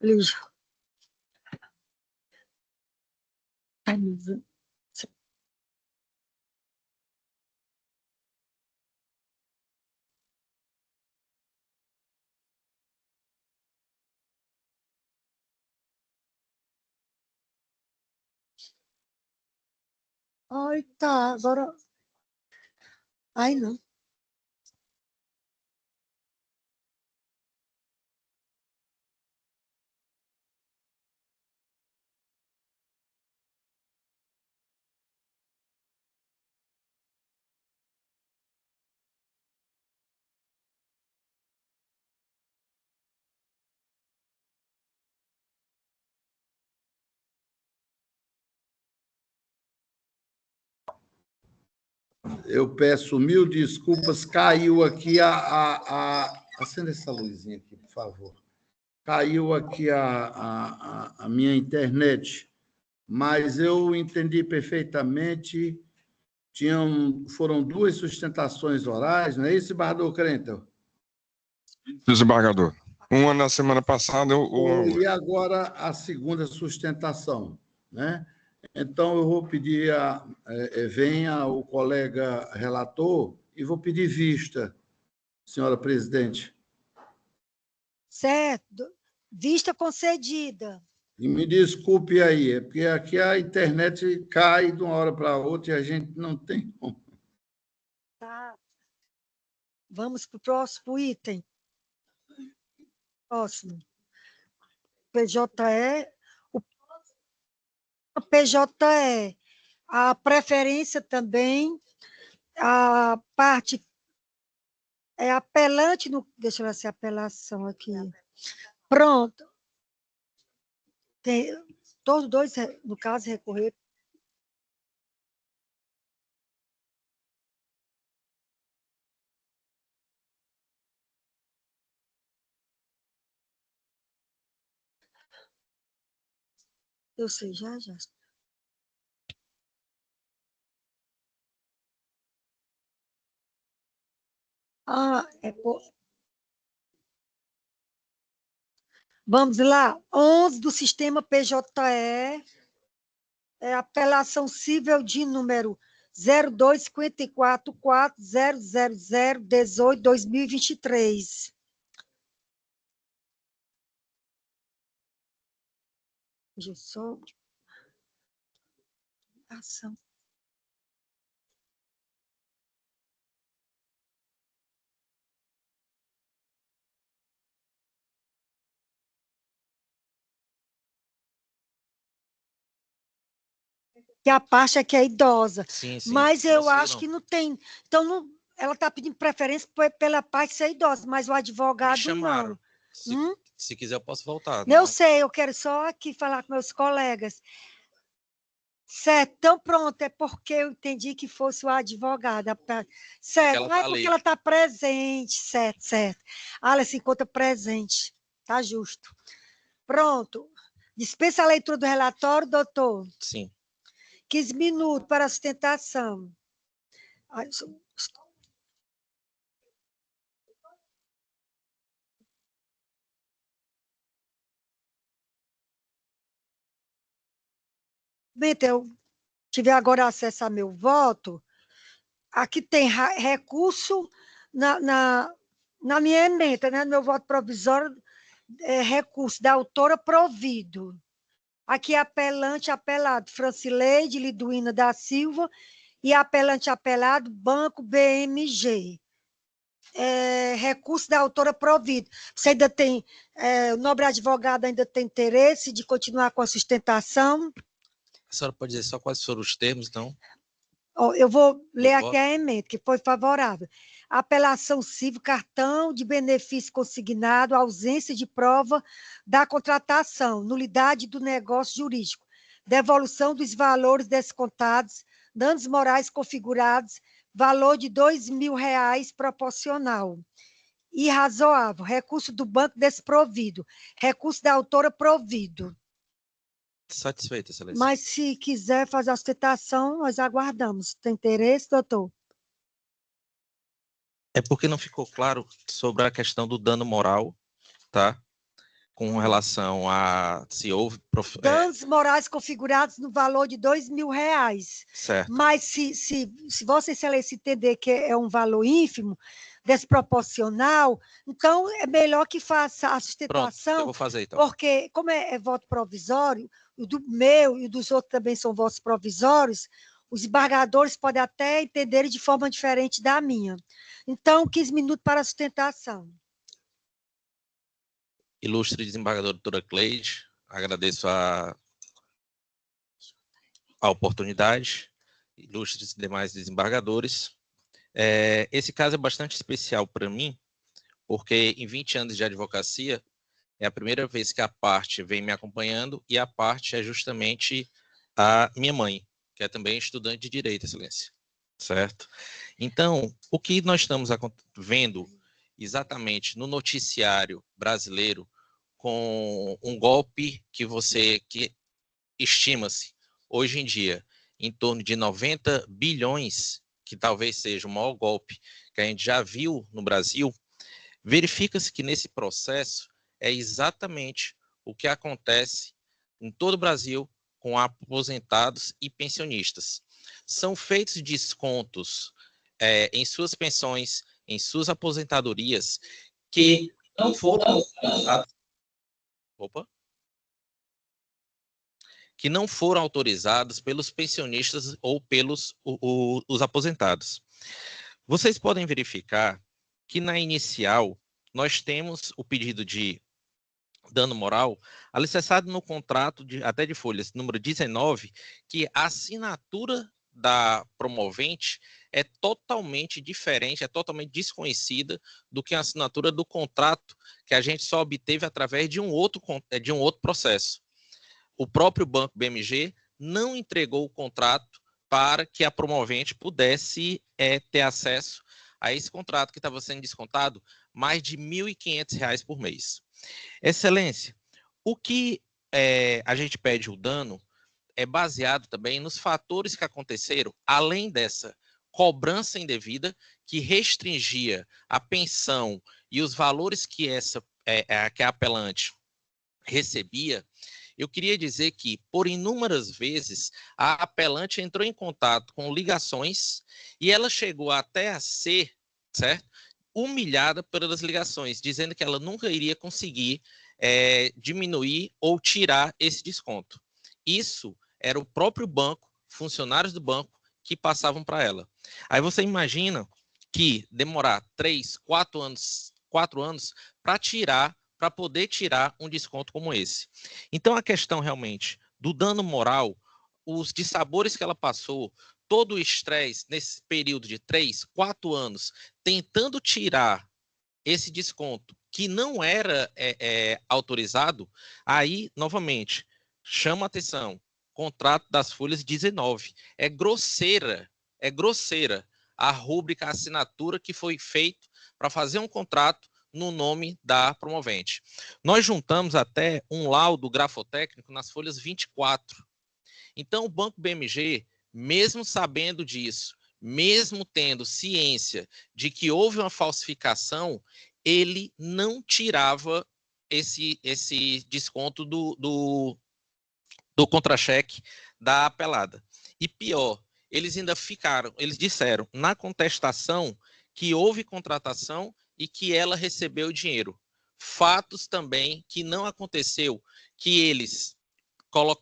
Ele já... Ai, meu Deus. Ai, tá, agora... Ai, não. Eu peço mil desculpas, caiu aqui Acenda essa luzinha aqui, por favor. Caiu aqui a minha internet, mas eu entendi perfeitamente. Foram 2 sustentações orais, não é isso, desembargador Crentão? Desembargador. Uma na semana passada, E agora a segunda sustentação, né? Então, eu vou pedir venha o colega relator e vou pedir vista, senhora presidente. Certo. Vista concedida. E me desculpe aí, é porque aqui a internet cai de uma hora para outra e a gente não tem como. Tá. Vamos para o próximo item. Próximo. PJE. O PJE. A preferência também, a parte é apelante, deixa eu ver se é apelação aqui. Pronto. Todos dois, no caso, recorrer. Eu sei, já. Vamos lá. 11 do sistema PJE, apelação civil de número 0254400018/2023. Ação. Que a parte é que é idosa. Sim. Mas eu acho que não tem. Então, ela está pedindo preferência pela parte ser idosa, mas o advogado não. Se quiser, eu posso voltar. Eu sei, eu quero só aqui falar com meus colegas. Certo, então pronto, é porque eu entendi que fosse o advogado. Certo, não é porque ela está presente, certo. Ela se encontra presente, tá justo. Pronto. Dispensa a leitura do relatório, doutor? Sim. 15 minutos para a sustentação. Eu tive agora acesso a meu voto. Aqui tem recurso na minha emenda, né? No meu voto provisório, recurso da autora provido. Aqui, apelante, apelado, Francileide Liduína da Silva, e apelante, apelado, Banco BMG. Recurso da autora provido. Você ainda tem, o nobre advogado ainda tem interesse de continuar com a sustentação? A senhora pode dizer só quais foram os termos, então? Eu vou ler aqui a emenda, que foi favorável. Apelação civil, cartão de benefício consignado, ausência de prova da contratação, nulidade do negócio jurídico, devolução dos valores descontados, danos morais configurados, valor de R$2.000 proporcional. Irrazoável, recurso do banco desprovido, recurso da autora provido. Satisfeita, excelência. Mas, se quiser fazer a sustentação, nós aguardamos. Tem interesse, doutor? É porque não ficou claro sobre a questão do dano moral, tá? Com relação a se houve... Danos morais configurados no valor de R$2.000. Certo. Mas, se Vossa Excelência entender que é um valor ínfimo, desproporcional, então é melhor que faça a sustentação. Pronto, eu vou fazer, então. Porque, como é voto provisório, o do meu e dos outros também são votos provisórios, Os desembargadores podem até entender de forma diferente da minha. Então, 15 minutos para a sustentação. Ilustre desembargadora doutora Cleide, agradeço a oportunidade. Ilustres demais desembargadores. Esse caso é bastante especial para mim, porque em 20 anos de advocacia, é a primeira vez que a parte vem me acompanhando, e a parte é justamente a minha mãe, que é também estudante de Direito, Excelência. Certo? Então, o que nós estamos vendo exatamente no noticiário brasileiro, com um golpe que estima-se hoje em dia em torno de 90 bilhões, que talvez seja o maior golpe que a gente já viu no Brasil, verifica-se que nesse processo é exatamente o que acontece em todo o Brasil com aposentados e pensionistas. São feitos descontos em suas pensões, em suas aposentadorias, que não foram autorizados pelos pensionistas ou pelos os aposentados. Vocês podem verificar que na inicial nós temos o pedido de dano moral alicerçado no contrato até de folhas número 19, que a assinatura da promovente é totalmente diferente, é totalmente desconhecida do que a assinatura do contrato que a gente só obteve através de um outro processo. O próprio Banco BMG não entregou o contrato para que a promovente pudesse ter acesso a esse contrato que estava sendo descontado mais de R$ 1.500 por mês. Excelência, o que a gente pede o dano é baseado também nos fatores que aconteceram, além dessa cobrança indevida que restringia a pensão e os valores que que a apelante recebia. Eu queria dizer que, por inúmeras vezes, a apelante entrou em contato com ligações e ela chegou até a ser, certo, humilhada pelas ligações, dizendo que ela nunca iria conseguir diminuir ou tirar esse desconto. Isso era o próprio banco, funcionários do banco, que passavam para ela. Aí você imagina que demorar 3, 4 anos para poder tirar um desconto como esse. Então, a questão realmente do dano moral, os dissabores que ela passou, todo o estresse nesse período de 3, 4 anos, tentando tirar esse desconto que não era autorizado, aí, novamente, chama atenção, contrato das folhas 19. É grosseira a rúbrica, a assinatura que foi feita para fazer um contrato no nome da promovente. Nós juntamos até um laudo grafotécnico nas folhas 24. Então, o Banco BMG, mesmo sabendo disso, mesmo tendo ciência de que houve uma falsificação, ele não tirava esse desconto do contra-cheque da apelada. E pior, eles disseram na contestação que houve contratação e que ela recebeu dinheiro. Fatos também que não aconteceu, que eles,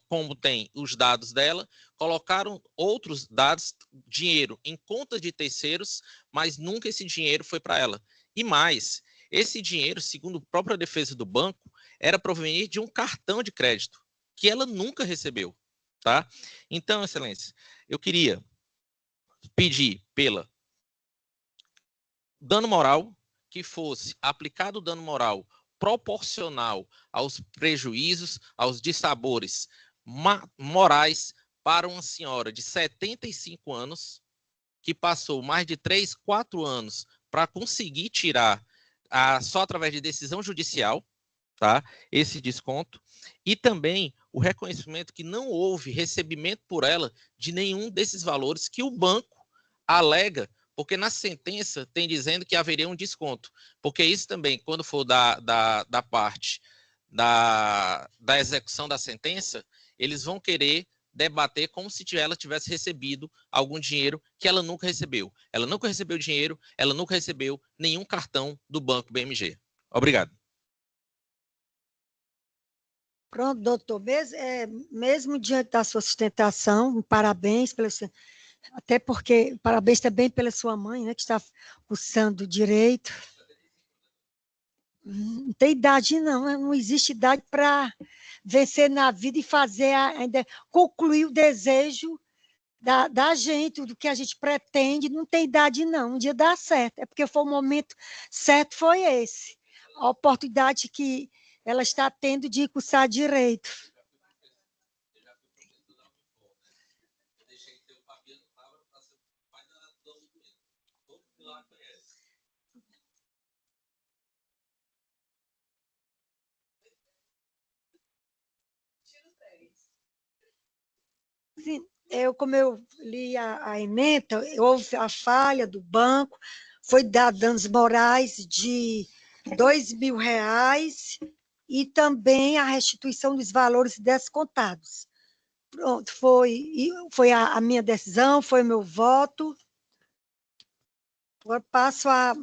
como tem os dados dela, colocaram outros dados, dinheiro em contas de terceiros, mas nunca esse dinheiro foi para ela. E mais, esse dinheiro, segundo a própria defesa do banco, era proveniente de um cartão de crédito, que ela nunca recebeu, tá? Então, Excelência, eu queria pedir pela dano moral, que fosse aplicado o dano moral proporcional aos prejuízos, aos dissabores morais para uma senhora de 75 anos, que passou mais de 3, 4 anos para conseguir tirar, só através de decisão judicial, tá? Esse desconto, e também o reconhecimento que não houve recebimento por ela de nenhum desses valores que o banco alega, porque na sentença tem dizendo que haveria um desconto, porque isso também, quando for da parte da execução da sentença, eles vão querer debater como se ela tivesse recebido algum dinheiro que ela nunca recebeu. Ela nunca recebeu dinheiro, ela nunca recebeu nenhum cartão do Banco BMG. Obrigado. Pronto, doutor. Mesmo diante da sua sustentação, parabéns pela Até porque, parabéns também pela sua mãe, né, que está cursando direito. Não tem idade, não. Não existe idade para vencer na vida e fazer ainda concluir o desejo da gente, do que a gente pretende. Não tem idade, não. Um dia dá certo. É porque foi o momento certo, foi esse. A oportunidade que ela está tendo de cursar direito. Sim, como eu li a ementa, houve a falha do banco, foi dado danos morais de R$ 2.000 e também a restituição dos valores descontados. Pronto, foi a minha decisão, foi o meu voto. Agora passo a...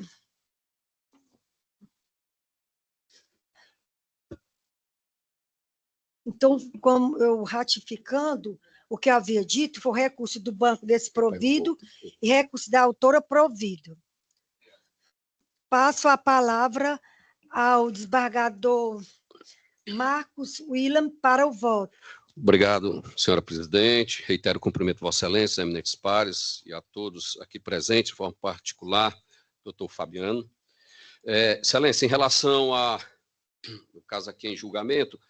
Então, como eu ratificando o que eu havia dito, foi o recurso do banco desprovido e recurso da autora provido. Passo a palavra ao desembargador Marcos William para o voto. Obrigado, senhora presidente. Reitero o cumprimento de Vossa Excelência, eminentes pares, e a todos aqui presentes, de forma particular, doutor Fabiano. Excelência, em relação no caso aqui em julgamento,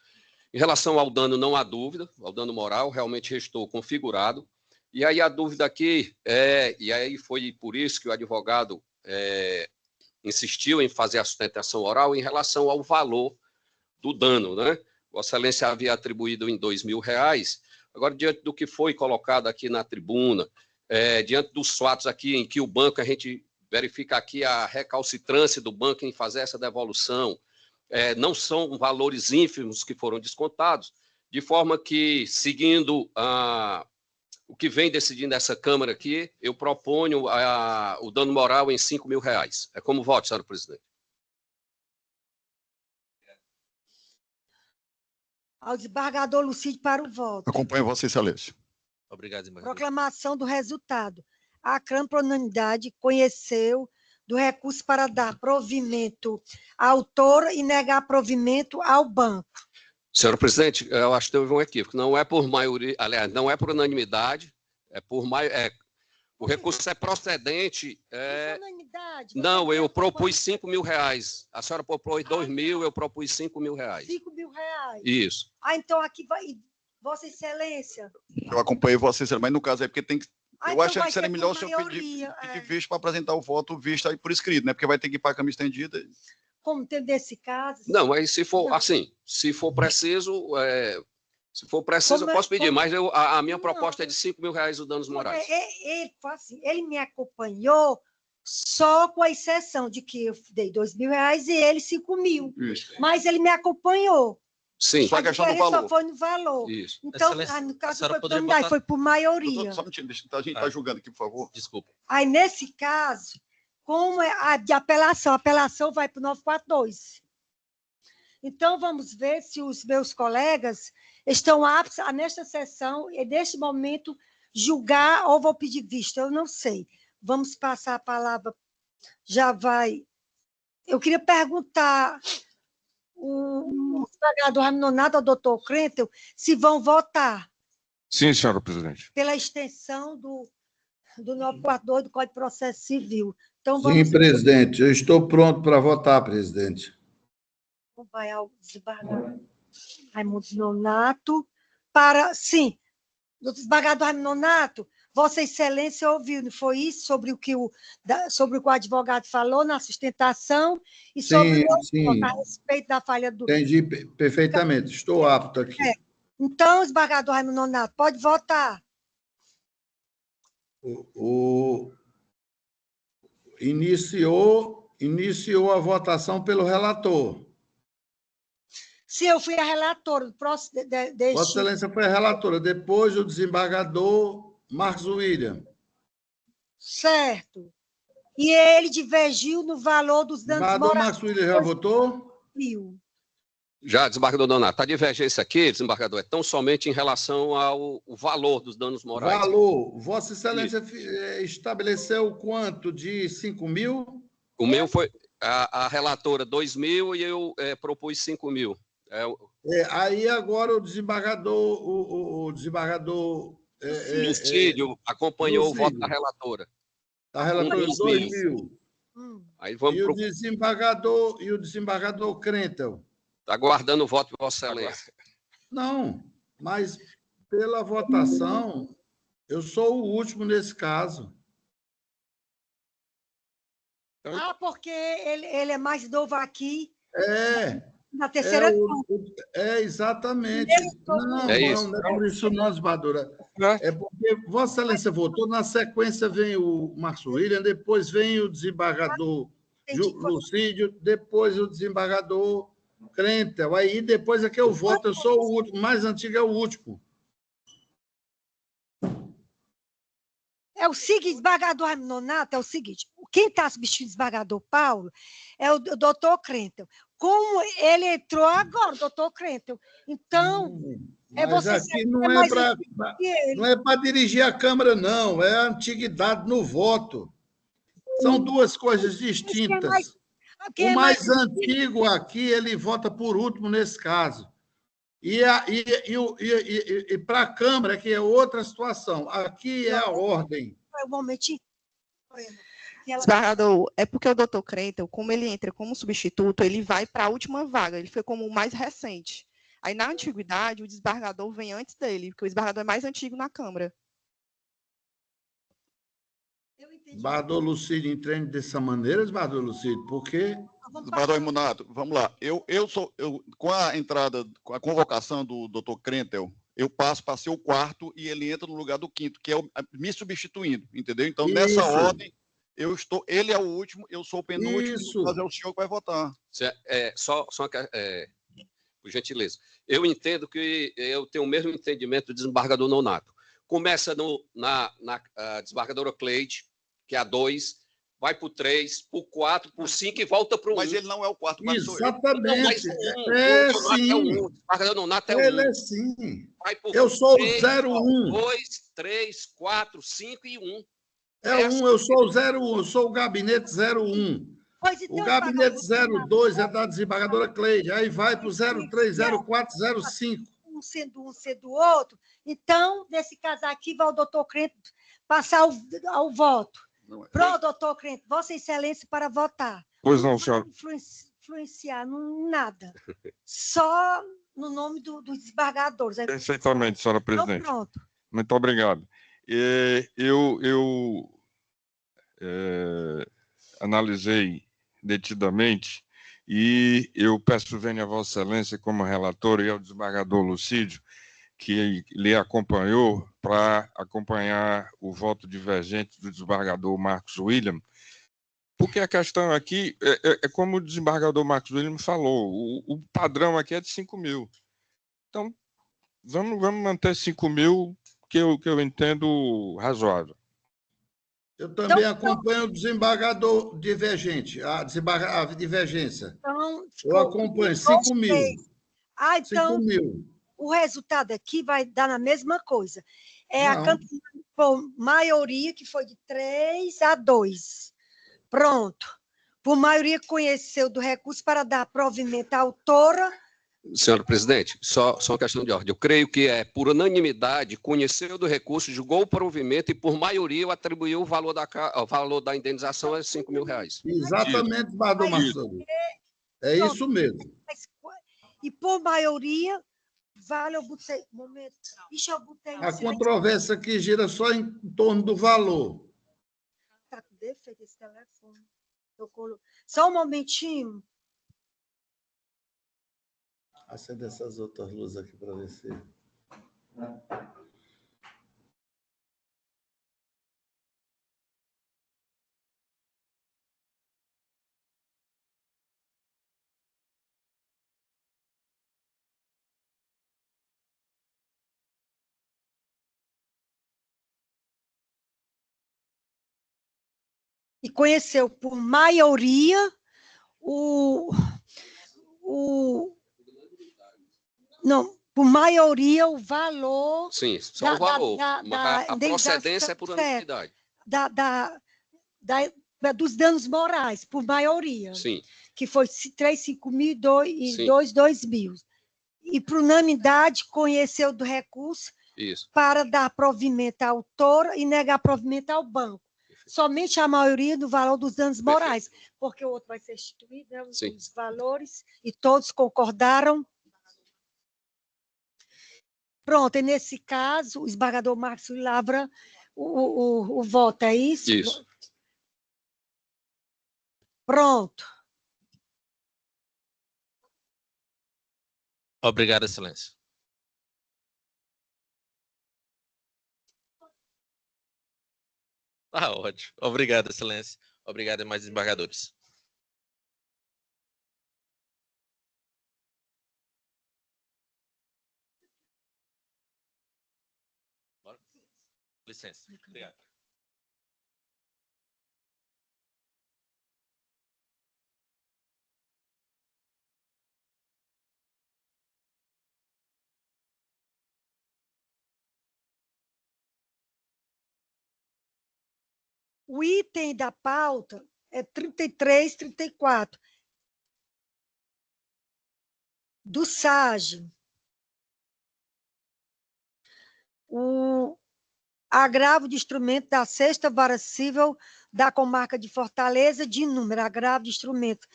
em relação ao dano, não há dúvida, ao dano moral, realmente restou configurado. E aí a dúvida aqui e aí foi por isso que o advogado insistiu em fazer a sustentação oral em relação ao valor do dano, né? Vossa Excelência havia atribuído em R$ 2.000. Agora, diante do que foi colocado aqui na tribuna, diante dos fatos aqui em que o banco, a gente verifica aqui a recalcitrância do banco em fazer essa devolução, não são valores ínfimos que foram descontados, de forma que, seguindo o que vem decidindo essa Câmara aqui, eu proponho o dano moral em R$ 5.000. É como voto, senhora presidente. Ao desembargador Lucídio para o voto. Acompanho Vossa Excelência. Obrigado, desembargador. Proclamação do resultado. A Câmara, por unanimidade, conheceu do recurso para dar provimento à autora e negar provimento ao banco. Senhora presidente, eu acho que teve um equívoco. Não é por maioria, aliás, não é por unanimidade, o recurso é procedente. Unanimidade? Não, eu propus R$ 5.000. A senhora propôs R$2.000, eu propus R$ 5.000. R$ 5.000? Isso. Então aqui vai. Vossa Excelência. Eu acompanhei Vossa Excelência, mas no caso é porque tem que. Eu então acho que seria melhor o senhor pedir visto para apresentar o voto visto aí por escrito, né? Porque vai ter que ir para a Câmara estendida. Como tem desse caso? Não, mas se for assim, se for preciso, eu posso pedir, mas a minha proposta é de R$ 5.000 os danos morais. Ele me acompanhou só com a exceção de que eu dei R$ 2.000 e ele R$ 5.000. Mas ele me acompanhou. Sim. Só a questão do valor. Só foi no valor. Isso. Então, no caso, foi por maioria. Só um minutinho, a gente está julgando aqui, por favor. Desculpa. Aí, nesse caso, como é a de apelação, a apelação vai para o 942. Então, vamos ver se os meus colegas estão aptos a, nesta sessão, e neste momento, julgar ou vou pedir vista, eu não sei. Vamos passar a palavra, já vai... Eu queria perguntar o desembargador Raimundo Nonato ao doutor Crentel se vão votar. Sim, senhora presidente. Pela extensão do 942 do Código de Processo Civil. Então, vamos... Sim, presidente, eu estou pronto para votar, presidente. Vai ao desembargador Raimundo Nonato para... Sim, do desembargador Raimundo Nonato, Vossa Excelência ouviu, não foi isso? Sobre o que o advogado falou na sustentação e sobre a respeito da falha do... Entendi perfeitamente, estou apto aqui. Então, desembargador Raimundo Nonato, pode votar. Iniciou a votação pelo relator. Se eu fui a relatora Vossa Excelência foi a relatora, depois o desembargador Marcos William. Certo. E ele divergiu no valor dos danos morais. O Marcos William já votou? Já, desembargador Donato, a divergência aqui, desembargador, é tão somente em relação ao valor dos danos morais. Valor. Vossa Excelência estabeleceu quanto? De 5 mil? O meu foi a relatora 2 mil e eu propus 5 mil. Aí agora o desembargador... O desembargador... Lucídio acompanhou Lucídio. O voto da relatora. Da relatora 2 mil. Aí vamos e o desembargador Krentel? Está aguardando o voto de Vossa Excelência. Não, mas pela votação, eu sou o último nesse caso. Porque ele é mais novo aqui. Na terceira. Exatamente. Não é por isso não, desembargadora. É porque Vossa Excelência votou, na sequência vem o Márcio William, depois vem o desembargador Lucídio, depois o desembargador Krentel. Aí depois é que eu voto, eu sou o último, o mais antigo é o último. É o seguinte, desembargador Nonato, é o seguinte, quem está substituindo o desembargador Paulo é o doutor Krentel. Como ele entrou agora, o doutor Krentel. Então, mas aqui não é para dirigir a Câmara, não. É a antiguidade no voto. São duas coisas distintas. O mais antigo aqui, ele vota por último nesse caso. E para a Câmara, que é outra situação. Aqui é a ordem. Um momentinho. Desembargador, é porque o doutor Krentel, como ele entra como substituto, ele vai para a última vaga, ele foi como o mais recente. Aí, na antiguidade, o desembargador vem antes dele, porque o desembargador é mais antigo na Câmara. Desembargador Lucídio entende dessa maneira, desembargador Lucídio, porque... Desembargador Imunato, vamos lá. Com a entrada, com a convocação do doutor Krentel, eu passo para ser o quarto e ele entra no lugar do quinto, que é me substituindo, entendeu? Então, nessa ordem, ele é o último, eu sou o penúltimo, mas é o senhor que vai votar. Por gentileza. Eu entendo que eu tenho o mesmo entendimento do desembargador Nonato. Começa na desembargadora Cleide, que é a 2, vai para o 3, para o 4, para o 5 e volta para o 1. Mas ele não é o quarto, mas sou eu. Exatamente. Sim. O desembargador Nonato é o 1. Ele é sim. Eu sou o 01. 2, 3, 4, 5 e 1. Eu sou o 01, eu sou o gabinete 01. O gabinete 02 é da desembargadora Cleide, aí vai para o 03, 04, 05. Um sendo do outro. Então, nesse caso aqui, vai o doutor Krentel passar ao voto. Pronto, doutor Krentel, Vossa Excelência para votar. Pois não, senhor. Influenciar nada. Só no nome dos desembargadores. Perfeitamente, senhora presidente. Então, pronto. Muito obrigado. Eu analisei detidamente e eu peço vênia a Vossa Excelência como relator e ao desembargador Lucídio, que lhe acompanhou, para acompanhar o voto divergente do desembargador Marcos William, porque a questão aqui é como o desembargador Marcos William falou, o padrão aqui é de 5 mil. Então, vamos manter 5 mil, que eu entendo razoável. Eu também acompanho o desembargador divergente, a divergência. Então, eu acompanho 5 mil. Então, 5 mil. O resultado aqui vai dar na mesma coisa. A campanha por maioria, que foi de 3-2. Pronto. Por maioria conheceu do recurso para dar provimento à autora. Senhora presidente, só uma questão de ordem. Eu creio que por unanimidade, conheceu do recurso, julgou o provimento e, por maioria, eu atribuí o valor da indenização a R$5.000. Exatamente, desembargador Marcelo. É isso mesmo. E, por maioria, vale, eu botei... Momento. Ixi, eu botei... A controvérsia aqui gira só em torno do valor. Está com defeito esse telefone. Só um momentinho. Acende essas outras luzes aqui para ver se... E conheceu por maioria Não, por maioria, o valor... Sim, só o valor. Mas a procedência é por anuidade. Dos danos morais, por maioria. Sim. Que foi 3.5.000 e 2.000. E, por unanimidade, conheceu do recurso para dar provimento à autora e negar provimento ao banco. Somente a maioria do valor dos danos morais, porque o outro vai ser instituído, né, os valores, e todos concordaram. Pronto, e nesse caso, o esbargador Marcos lavra o voto, é isso? Isso. Pronto. Obrigado, Excelência. Tá ótimo. Obrigado, Excelência. Obrigado, demais desembargadores. Licença. Obrigado. O item da pauta é 33, 34. Do SAGE. O agravo de instrumento da 6ª Vara Civil da Comarca de Fortaleza, de número, agravo de instrumento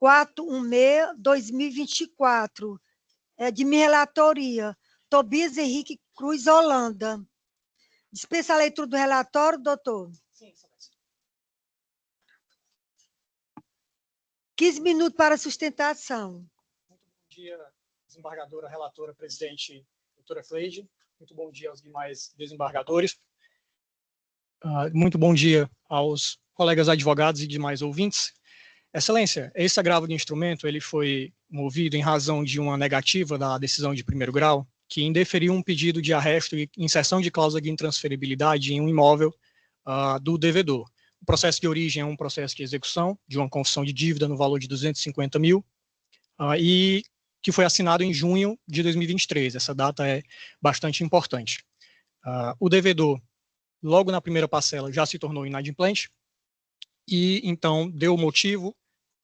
062-736-416-2024. É de minha relatoria. Tobias Henrique Cruz Holanda. Dispensa a leitura do relatório, doutor? Sim, excelência. 15 minutos para sustentação. Muito bom dia, desembargadora, relatora, presidente, doutora Cleide. Muito bom dia aos demais desembargadores. Muito bom dia aos colegas advogados e demais ouvintes. Excelência, esse agravo de instrumento ele foi movido em razão de uma negativa da decisão de primeiro grau, que indeferiu um pedido de arresto e inserção de cláusula de intransferibilidade em um imóvel do devedor. O processo de origem é um processo de execução de uma confissão de dívida no valor de 250 mil e que foi assinado em junho de 2023. Essa data é bastante importante. O devedor, logo na primeira parcela, já se tornou inadimplente e, então, deu motivo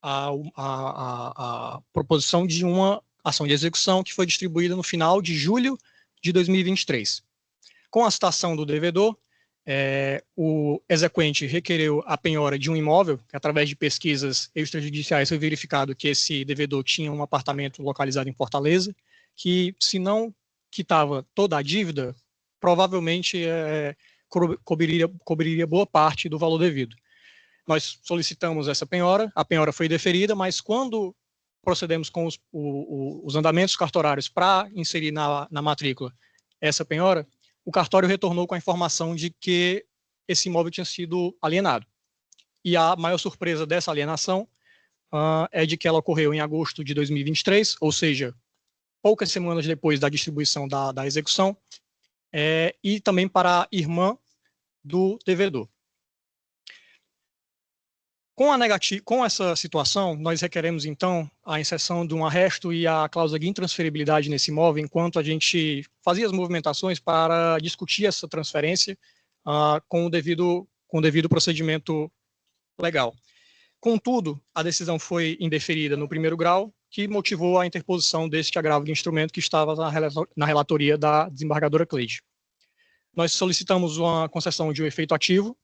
à proposição de uma ação de execução que foi distribuída no final de julho de 2023. Com a citação do devedor, o exequente requereu a penhora de um imóvel, que através de pesquisas extrajudiciais foi verificado que esse devedor tinha um apartamento localizado em Fortaleza, que se não quitava toda a dívida, provavelmente cobriria boa parte do valor devido. Nós solicitamos essa penhora, a penhora foi deferida, mas quando procedemos com os andamentos cartorários para inserir na matrícula essa penhora, o cartório retornou com a informação de que esse imóvel tinha sido alienado. E a maior surpresa dessa alienação é de que ela ocorreu em agosto de 2023, ou seja, poucas semanas depois da distribuição da execução, e também para a irmã do devedor. Com essa situação, nós requeremos, então, a inserção de um arresto e a cláusula de intransferibilidade nesse imóvel, enquanto a gente fazia as movimentações para discutir essa transferência com o devido procedimento legal. Contudo, a decisão foi indeferida no primeiro grau, que motivou a interposição deste agravo de instrumento que estava na relatoria da desembargadora Cleide. Nós solicitamos uma concessão de um efeito ativo,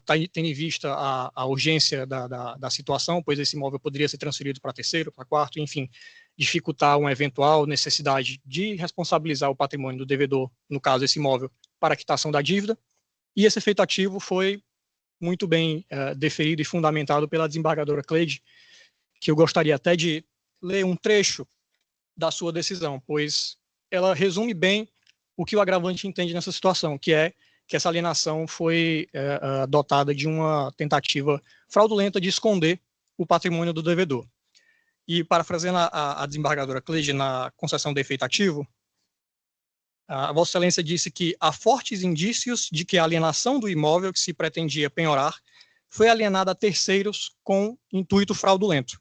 tendo em vista a urgência da situação, pois esse imóvel poderia ser transferido para terceiro, para quarto, enfim, dificultar uma eventual necessidade de responsabilizar o patrimônio do devedor, no caso esse imóvel, para a quitação da dívida, e esse efeito ativo foi muito bem deferido e fundamentado pela desembargadora Cleide, que eu gostaria até de ler um trecho da sua decisão, pois ela resume bem o que o agravante entende nessa situação, que é que essa alienação foi dotada de uma tentativa fraudulenta de esconder o patrimônio do devedor. E, parafraseando a desembargadora Cleide na concessão de efeito ativo, a Vossa Excelência disse que há fortes indícios de que a alienação do imóvel que se pretendia penhorar foi alienada a terceiros com intuito fraudulento.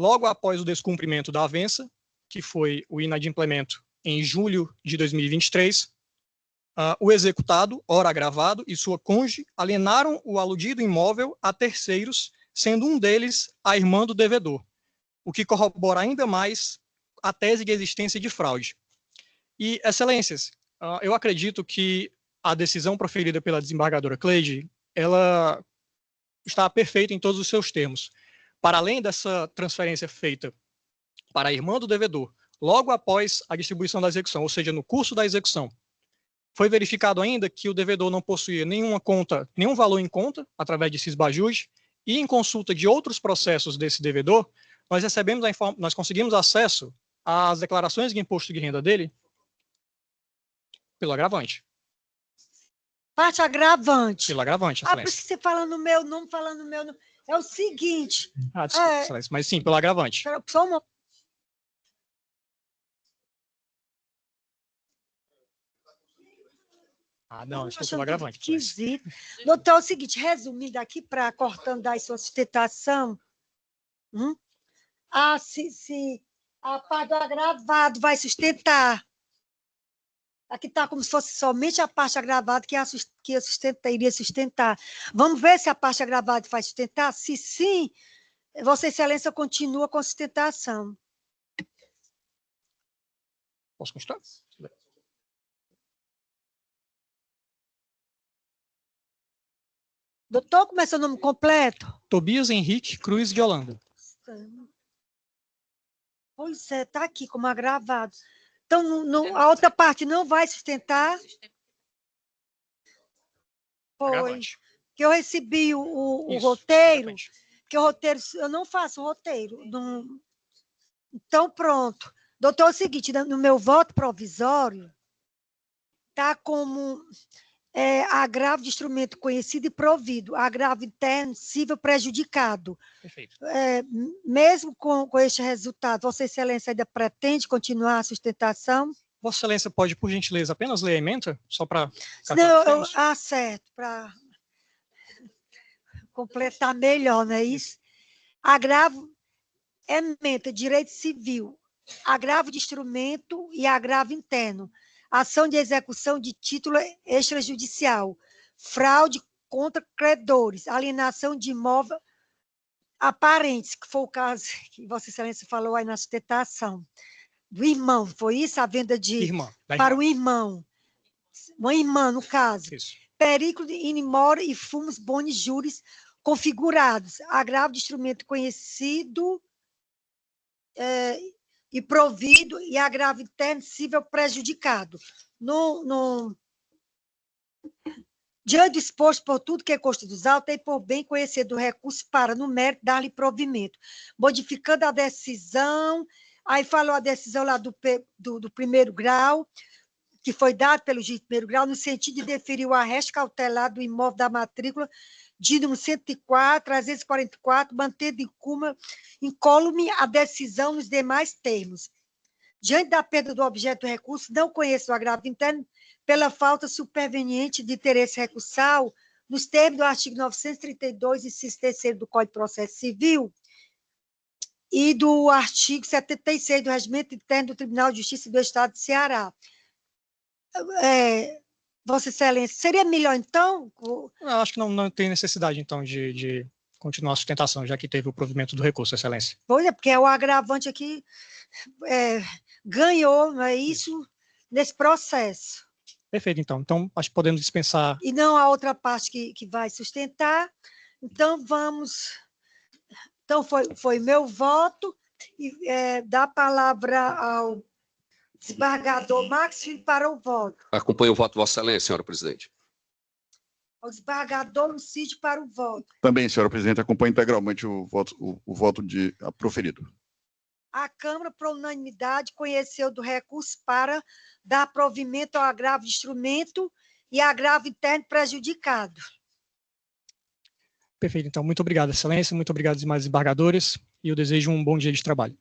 logo após o descumprimento da avença, que foi o inadimplemento em julho de 2023, o executado, ora agravado, e sua cônjuge alienaram o aludido imóvel a terceiros, sendo um deles a irmã do devedor, o que corrobora ainda mais a tese de existência de fraude. E, excelências, eu acredito que a decisão proferida pela desembargadora Cleide, ela está perfeita em todos os seus termos. Para além dessa transferência feita para a irmã do devedor, logo após a distribuição da execução, ou seja, no curso da execução, foi verificado ainda que o devedor não possuía nenhuma conta, nenhum valor em conta, através de cisbajude, e em consulta de outros processos desse devedor, nós conseguimos acesso às declarações de imposto de renda dele pelo agravante. Parte agravante. Pelo agravante, por excelência. isso que você fala no meu nome, falando no meu nome. É o seguinte. Desculpa, excelência, mas sim, pelo agravante. Só uma... Não, isso é pelo agravante. Esquisito. Doutor, é o seguinte, resumindo aqui, para cortando da sua sustentação, se a parte do agravado vai sustentar. Aqui está como se fosse somente a parte agravada que iria sustentar. Vamos ver se a parte agravada vai sustentar? Se sim, Vossa Excelência continua com a sustentação. Posso constar? Doutor, como é seu nome completo? Tobias Henrique Cruz de Holanda. Pois é, está aqui como agravado. Então, a outra parte não vai sustentar? Foi. Que eu recebi o roteiro, que o roteiro, eu não faço roteiro. Então, pronto. Doutor, é o seguinte, no meu voto provisório, está como agravo de instrumento conhecido e provido, agravo interno, cível prejudicado. Perfeito. Mesmo com este resultado, Vossa Excelência ainda pretende continuar a sustentação? Vossa Excelência pode, por gentileza, apenas ler a ementa, só para... certo, para completar melhor, não é isso? Agravo, ementa, direito civil, agravo de instrumento e agravo interno, ação de execução de título extrajudicial, fraude contra credores, alienação de imóvel aparentes, que foi o caso que Vossa Excelência falou aí na sustentação, do irmão, foi isso? A venda de... para o irmão. Uma irmã, no caso. Isso. Perigo de in memória e fumos boni juris configurados, agravo de instrumento conhecido e provido e agravo interno cível prejudicado. Diante do exposto por tudo que é custo dos autos, tem por bem conhecer do recurso para, no mérito, dar-lhe provimento. Modificando a decisão, aí falou a decisão lá do primeiro grau, que foi dado pelo juiz de primeiro grau, no sentido de deferir o arresto cautelar do imóvel da matrícula de número 104, 344, mantendo incólume a decisão nos demais termos. Diante da perda do objeto do recurso, não conheço o agravo interno pela falta superveniente de interesse recursal nos termos do artigo 932, inciso 3º do Código de Processo Civil e do artigo 76 do Regimento Interno do Tribunal de Justiça do Estado de Ceará. Vossa Excelência, seria melhor, então? Eu acho que não tem necessidade, então, de continuar a sustentação, já que teve o provimento do recurso, Excelência. Pois é, porque o agravante aqui ganhou, não é isso, nesse processo. Perfeito, então. Então, acho que podemos dispensar... E não a outra parte que vai sustentar. Então, vamos... Então, foi meu voto. E dá a palavra ao desembargador Max Filho para o voto. Acompanho o voto de Vossa Excelência, senhora presidente. Ao desembargador Lucídio para o voto. Também, senhora presidente, acompanho integralmente o voto proferido. A Câmara, por unanimidade, conheceu do recurso para dar provimento ao agravo de instrumento e agravo interno prejudicado. Perfeito, então. Muito obrigado, Excelência. Muito obrigado, demais desembargadores. E eu desejo um bom dia de trabalho.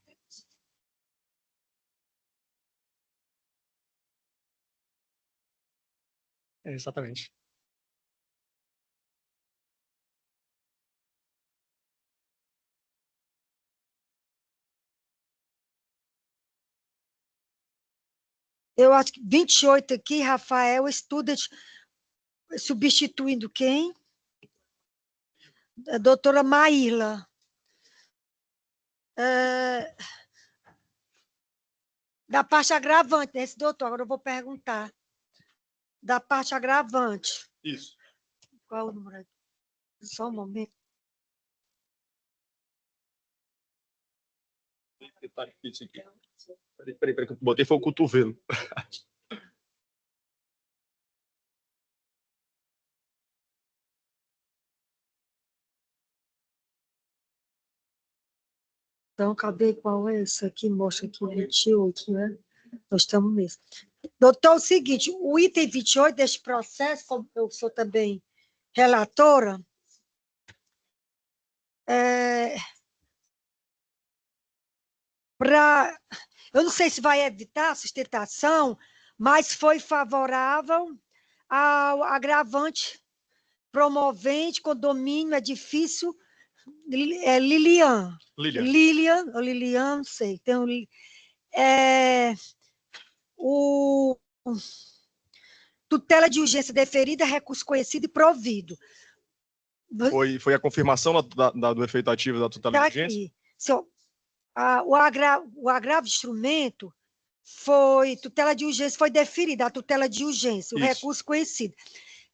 Exatamente. Eu acho que 28 aqui, Rafael, student, substituindo quem? A doutora Maíla. Da parte agravante, né? Esse doutor, agora eu vou perguntar. Da parte agravante. Isso. Qual o número? Só um momento. Tá difícil aqui. Peraí, que eu botei foi o cotovelo. Então, cadê qual é esse aqui? Mostra aqui 28, né? Nós estamos mesmo. Doutor, é o seguinte, o item 28 deste processo, como eu sou também relatora, eu não sei se vai evitar a sustentação, mas foi favorável ao agravante promovente, condomínio, edifício, Lilian, não sei, tem tutela de urgência deferida, recurso conhecido e provido. Foi a confirmação do efeito ativo da tutela de urgência? O agravo de instrumento foi, tutela de urgência foi deferida, a tutela de urgência, o recurso conhecido.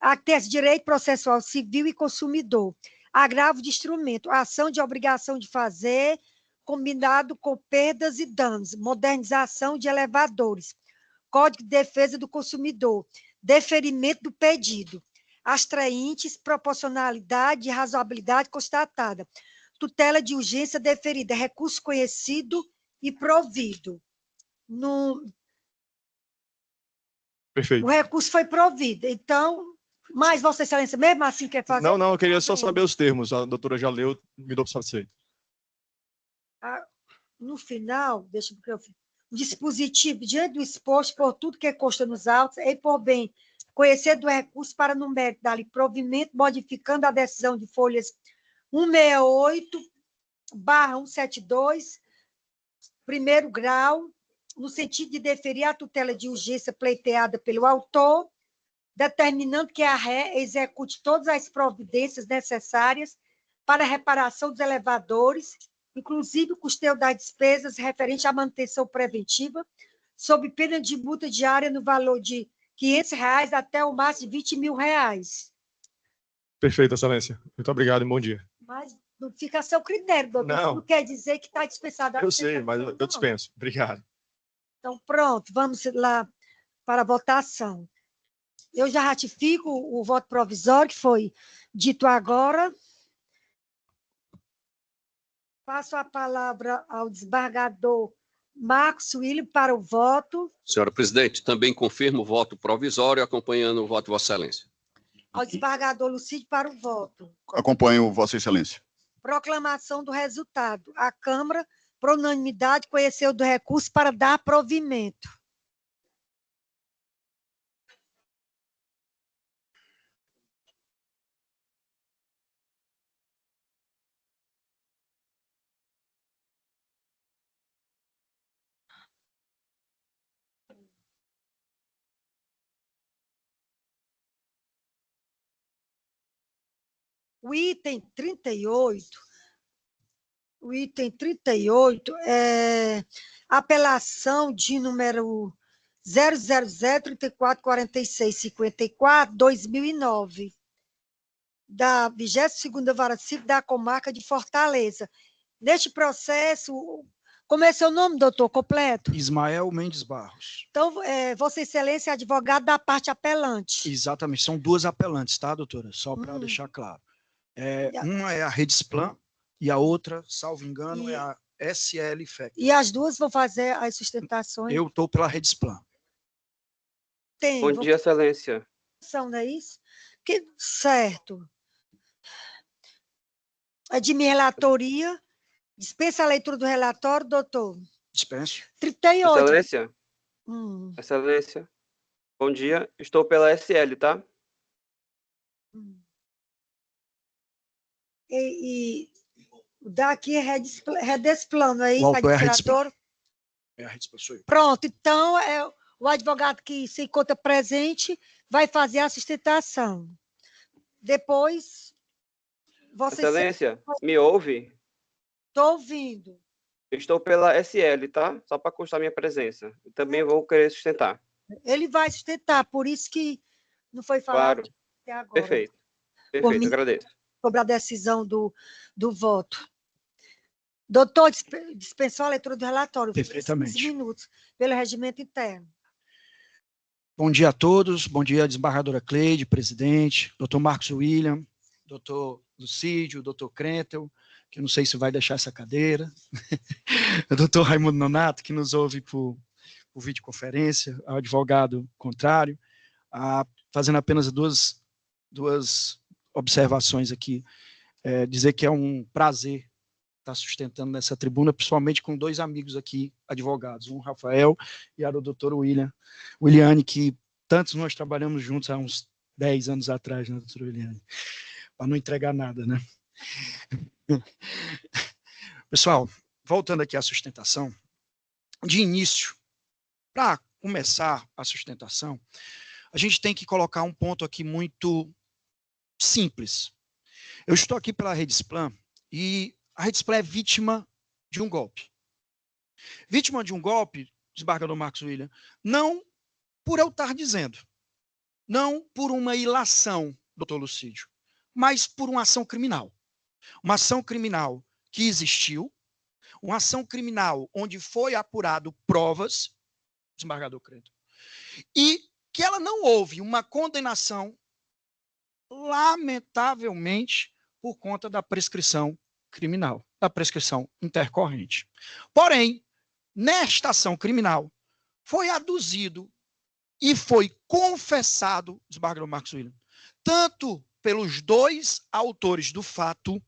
Acontece direito processual civil e consumidor. Agravo de instrumento, ação de obrigação de fazer, combinado com perdas e danos, modernização de elevadores, Código de Defesa do Consumidor, deferimento do pedido, abstraentes, proporcionalidade e razoabilidade constatada, tutela de urgência deferida, recurso conhecido e provido. Perfeito. O recurso foi provido, então... Mas, Vossa Excelência, mesmo assim quer fazer... Não, eu queria só saber os termos. A doutora já leu, me deu para satisfeito. No final, deixa eu ver. O dispositivo, diante do exposto, por tudo que consta nos autos, e por bem conhecer do recurso para, no mérito, dar-lhe provimento, modificando a decisão de folhas 168/172, primeiro grau, no sentido de deferir a tutela de urgência pleiteada pelo autor, determinando que a ré execute todas as providências necessárias para a reparação dos elevadores, inclusive o custeio das despesas referente à manutenção preventiva, sob pena de multa diária no valor de R$ 500 até o máximo de R$ 20.000. Perfeito, Excelência. Muito obrigado e bom dia. Mas não fica a seu critério, doutor. Não. Isso não quer dizer que está dispensado. Eu sei, mas eu dispenso. Obrigado. Então, pronto, vamos lá para a votação. Eu já ratifico o voto provisório, que foi dito agora. Passo a palavra ao desembargador Marcos William para o voto. Senhora presidente, também confirmo o voto provisório, acompanhando o voto de Vossa Excelência. Ao desembargador Lucídio para o voto. Acompanho Vossa Excelência. Proclamação do resultado. A Câmara, por unanimidade, conheceu do recurso para dar provimento. O item 38 é apelação de número 000344654/2009, da 22ª Vara Civil da Comarca de Fortaleza. Neste processo, como é seu nome, doutor, completo? Ismael Mendes Barros. Então, Vossa Excelência é advogado da parte apelante. Exatamente, são duas apelantes, tá, doutora? Só para deixar claro. Uma é a Redesplan e a outra, salvo engano, é a SL FEC. E as duas vão fazer as sustentações? Eu estou pela Redesplan. Bom dia, Excelência. Não é isso? Certo. É de minha relatoria. Dispensa a leitura do relatório, doutor? Dispenso. 38. Excelência. Excelência. Bom dia. Estou pela SL, tá? E daqui é Redesplan, não é isso? O autor é a Redesplan. É a Redesplan, sou eu. Pronto, então O advogado que se encontra presente vai fazer a sustentação. Depois, Vossa Excelência, me ouve? Estou ouvindo. Estou pela SL, tá? Só para constar minha presença. Eu também vou querer sustentar. Ele vai sustentar, por isso que não foi falado Claro. até agora. Perfeito. Perfeito, agradeço. Sobre a decisão do voto. Doutor, dispensou a leitura do relatório. Perfeitamente. 15 minutos, pelo regimento interno. Bom dia a todos, bom dia, desembargadora Cleide, presidente, doutor Marcos William, doutor Lucídio, doutor Krentel, que eu não sei se vai deixar essa cadeira, o doutor Raimundo Nonato, que nos ouve por videoconferência, ao advogado contrário, fazendo apenas duas observações aqui, dizer que é um prazer estar sustentando nessa tribuna, principalmente com dois amigos aqui, advogados, um Rafael e o doutor Williane, que tantos nós trabalhamos juntos há uns 10 anos atrás, né, doutor Williane? Para não entregar nada, né? Pessoal, voltando aqui à sustentação, de início, para começar a sustentação, a gente tem que colocar um ponto aqui muito simples. Eu estou aqui pela Redisplan e a Redisplan é vítima de um golpe. Vítima de um golpe, desembargador Marcos William, não por eu estar dizendo, não por uma ilação, doutor Lucídio, mas por uma ação criminal. Uma ação criminal que existiu, uma ação criminal onde foi apurado provas, desembargador Creto, e que ela não houve uma condenação, lamentavelmente, por conta da prescrição criminal, da prescrição intercorrente. Porém, nesta ação criminal, foi aduzido e foi confessado, desembargador Marcos William, tanto pelos dois autores do fato,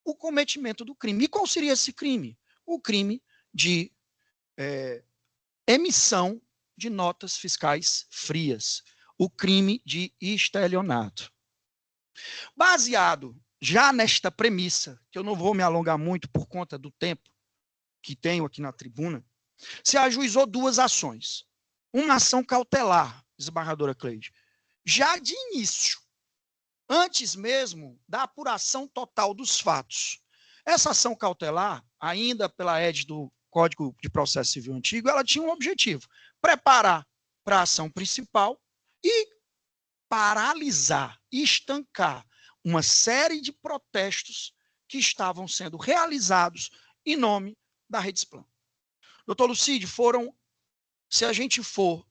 o cometimento do crime. E qual seria esse crime? O crime de emissão de notas fiscais frias, o crime de estelionato. Baseado já nesta premissa, que eu não vou me alongar muito por conta do tempo que tenho aqui na tribuna, se ajuizou duas ações. Uma ação cautelar, desembargadora Cleide, já de início, antes mesmo da apuração total dos fatos. Essa ação cautelar, ainda pela ED do Código de Processo Civil Antigo, ela tinha um objetivo: preparar para a ação principal e paralisar, estancar uma série de protestos que estavam sendo realizados em nome da Redisplan. Doutor Lucídio, se a gente for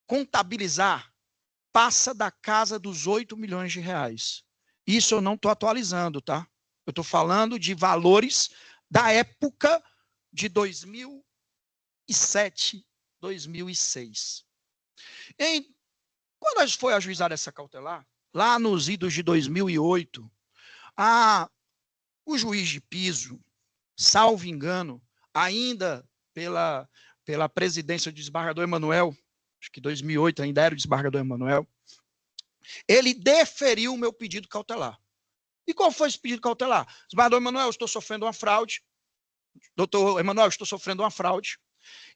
contabilizar, passa da casa dos 8 milhões de reais. Isso eu não estou atualizando, tá? Eu estou falando de valores da época de 2007, 2006. Quando foi ajuizada essa cautelar, lá nos idos de 2008, o juiz de piso, salvo engano, ainda pela presidência do desembargador Emanuel, acho que 2008 ainda era o desembargador Emanuel, ele deferiu o meu pedido cautelar. E qual foi esse pedido cautelar? Desembargador Emanuel, eu estou sofrendo uma fraude. Doutor Emanuel, eu estou sofrendo uma fraude.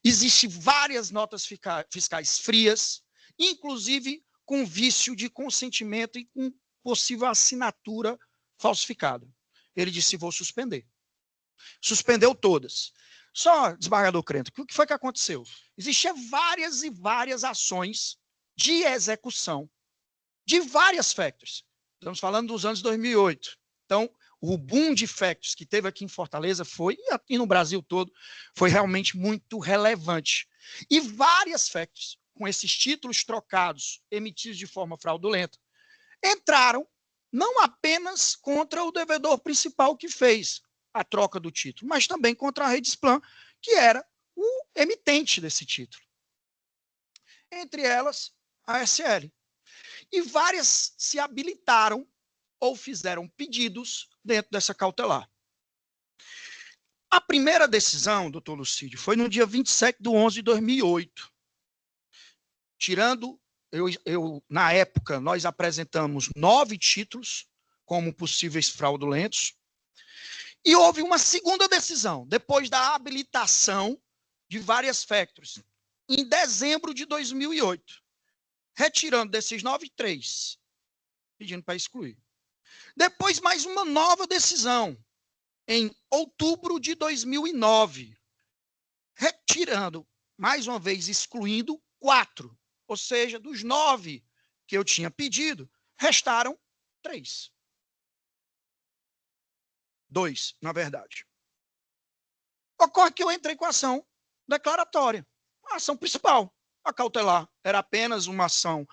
Existem várias notas fiscais frias, inclusive com vício de consentimento e com possível assinatura falsificada. Ele disse, vou suspender. Suspendeu todas. Só, desembargador Crento, o que foi que aconteceu? Existiam várias e várias ações de execução de várias factories. Estamos falando dos anos 2008. Então, o boom de factories que teve aqui em Fortaleza foi, e no Brasil todo, foi realmente muito relevante. E várias factories, com esses títulos trocados, emitidos de forma fraudulenta, entraram não apenas contra o devedor principal que fez a troca do título, mas também contra a Redisplan, que era o emitente desse título. Entre elas, a SL. E várias se habilitaram ou fizeram pedidos dentro dessa cautelar. A primeira decisão, doutor Lucídio, foi no dia 27/11/2008. Tirando, na época, nós apresentamos 9 títulos como possíveis fraudulentos, e houve uma segunda decisão, depois da habilitação de várias factories, em dezembro de 2008, retirando desses 9, 3, pedindo para excluir. Depois, mais uma nova decisão, em outubro de 2009, retirando, mais uma vez, excluindo 4. Ou seja, dos 9 que eu tinha pedido, restaram 3. 2, na verdade. Ocorre que eu entrei com a ação declaratória, a ação principal. A cautelar era apenas uma ação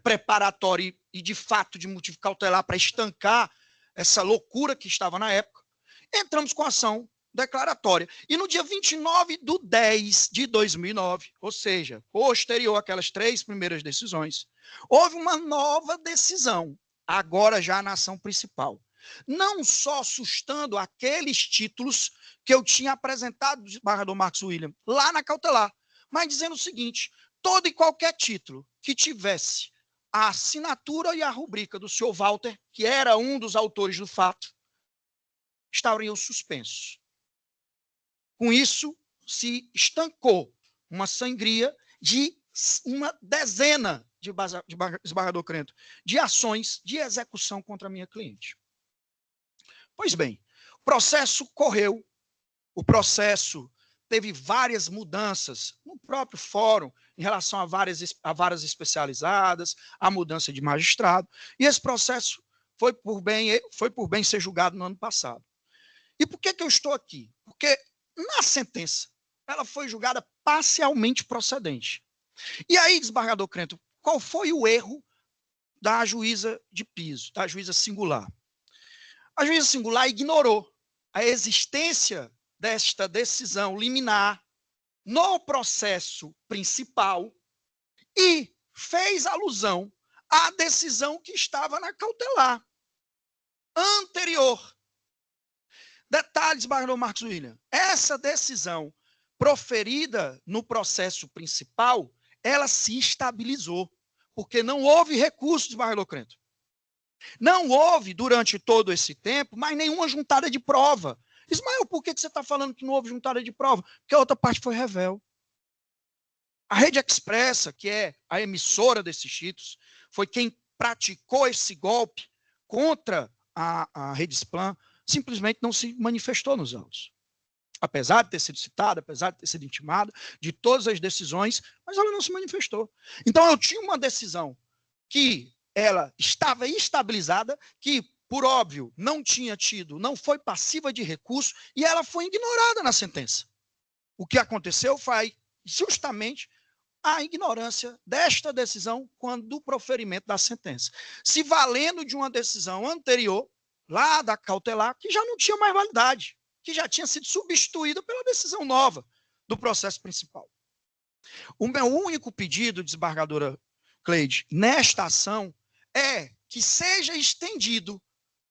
preparatória e, de fato, de motivo cautelar para estancar essa loucura que estava na época. Entramos com a ação declaratória. E no dia 29/10 de 2009, ou seja, posterior àquelas 3 primeiras decisões, houve uma nova decisão, agora já na ação principal. Não só sustando aqueles títulos que eu tinha apresentado do desembargador Marcos William lá na cautelar, mas dizendo o seguinte: todo e qualquer título que tivesse a assinatura e a rubrica do senhor Walter, que era um dos autores do fato, estariam suspensos. Com isso, se estancou uma sangria de uma dezena de desembargador Crento, de ações de execução contra a minha cliente. Pois bem, o processo correu, o processo teve várias mudanças no próprio fórum em relação a varas especializadas, a mudança de magistrado, e esse processo foi por bem ser julgado no ano passado. E por que eu estou aqui? Porque na sentença ela foi julgada parcialmente procedente. E aí, desembargador Crento, qual foi o erro da juíza de piso, da juíza singular? A juíza singular ignorou a existência desta decisão liminar no processo principal e fez alusão à decisão que estava na cautelar anterior. Detalhe, desembargador Marcos William, essa decisão proferida no processo principal, ela se estabilizou, porque não houve recurso, desembargador Crento. Não houve, durante todo esse tempo, mais nenhuma juntada de prova. Ismael, por que você está falando que não houve juntada de prova? Porque a outra parte foi revel. A Rede Expressa, que é a emissora desses títulos, foi quem praticou esse golpe contra a Redesplan, simplesmente não se manifestou nos autos. Apesar de ter sido citada, apesar de ter sido intimada, de todas as decisões, mas ela não se manifestou. Então eu tinha uma decisão que ela estava estabilizada, que, por óbvio, não foi passiva de recurso, e ela foi ignorada na sentença. O que aconteceu foi justamente a ignorância desta decisão quando do proferimento da sentença, se valendo de uma decisão anterior, lá da cautelar, que já não tinha mais validade, que já tinha sido substituída pela decisão nova do processo principal. O meu único pedido, desembargadora Cleide, nesta ação, é que seja estendido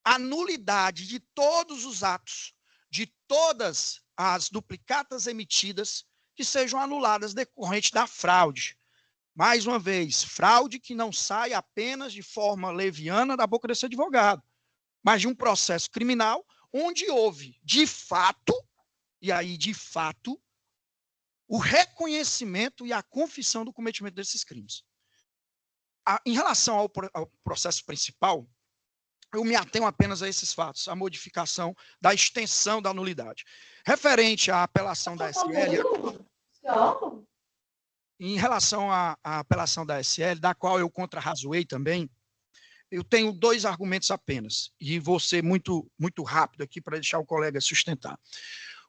a nulidade de todos os atos, de todas as duplicatas emitidas, que sejam anuladas decorrente da fraude. Mais uma vez, fraude que não sai apenas de forma leviana da boca desse advogado, mas de um processo criminal onde houve, de fato, e aí de fato, o reconhecimento e a confissão do cometimento desses crimes. Em relação ao processo principal, eu me atenho apenas a esses fatos, a modificação da extensão da nulidade. Referente à apelação da SL, em relação à apelação da SL, da qual eu contrarrazoei também, eu tenho 2 argumentos apenas, e vou ser muito, muito rápido aqui para deixar o colega sustentar.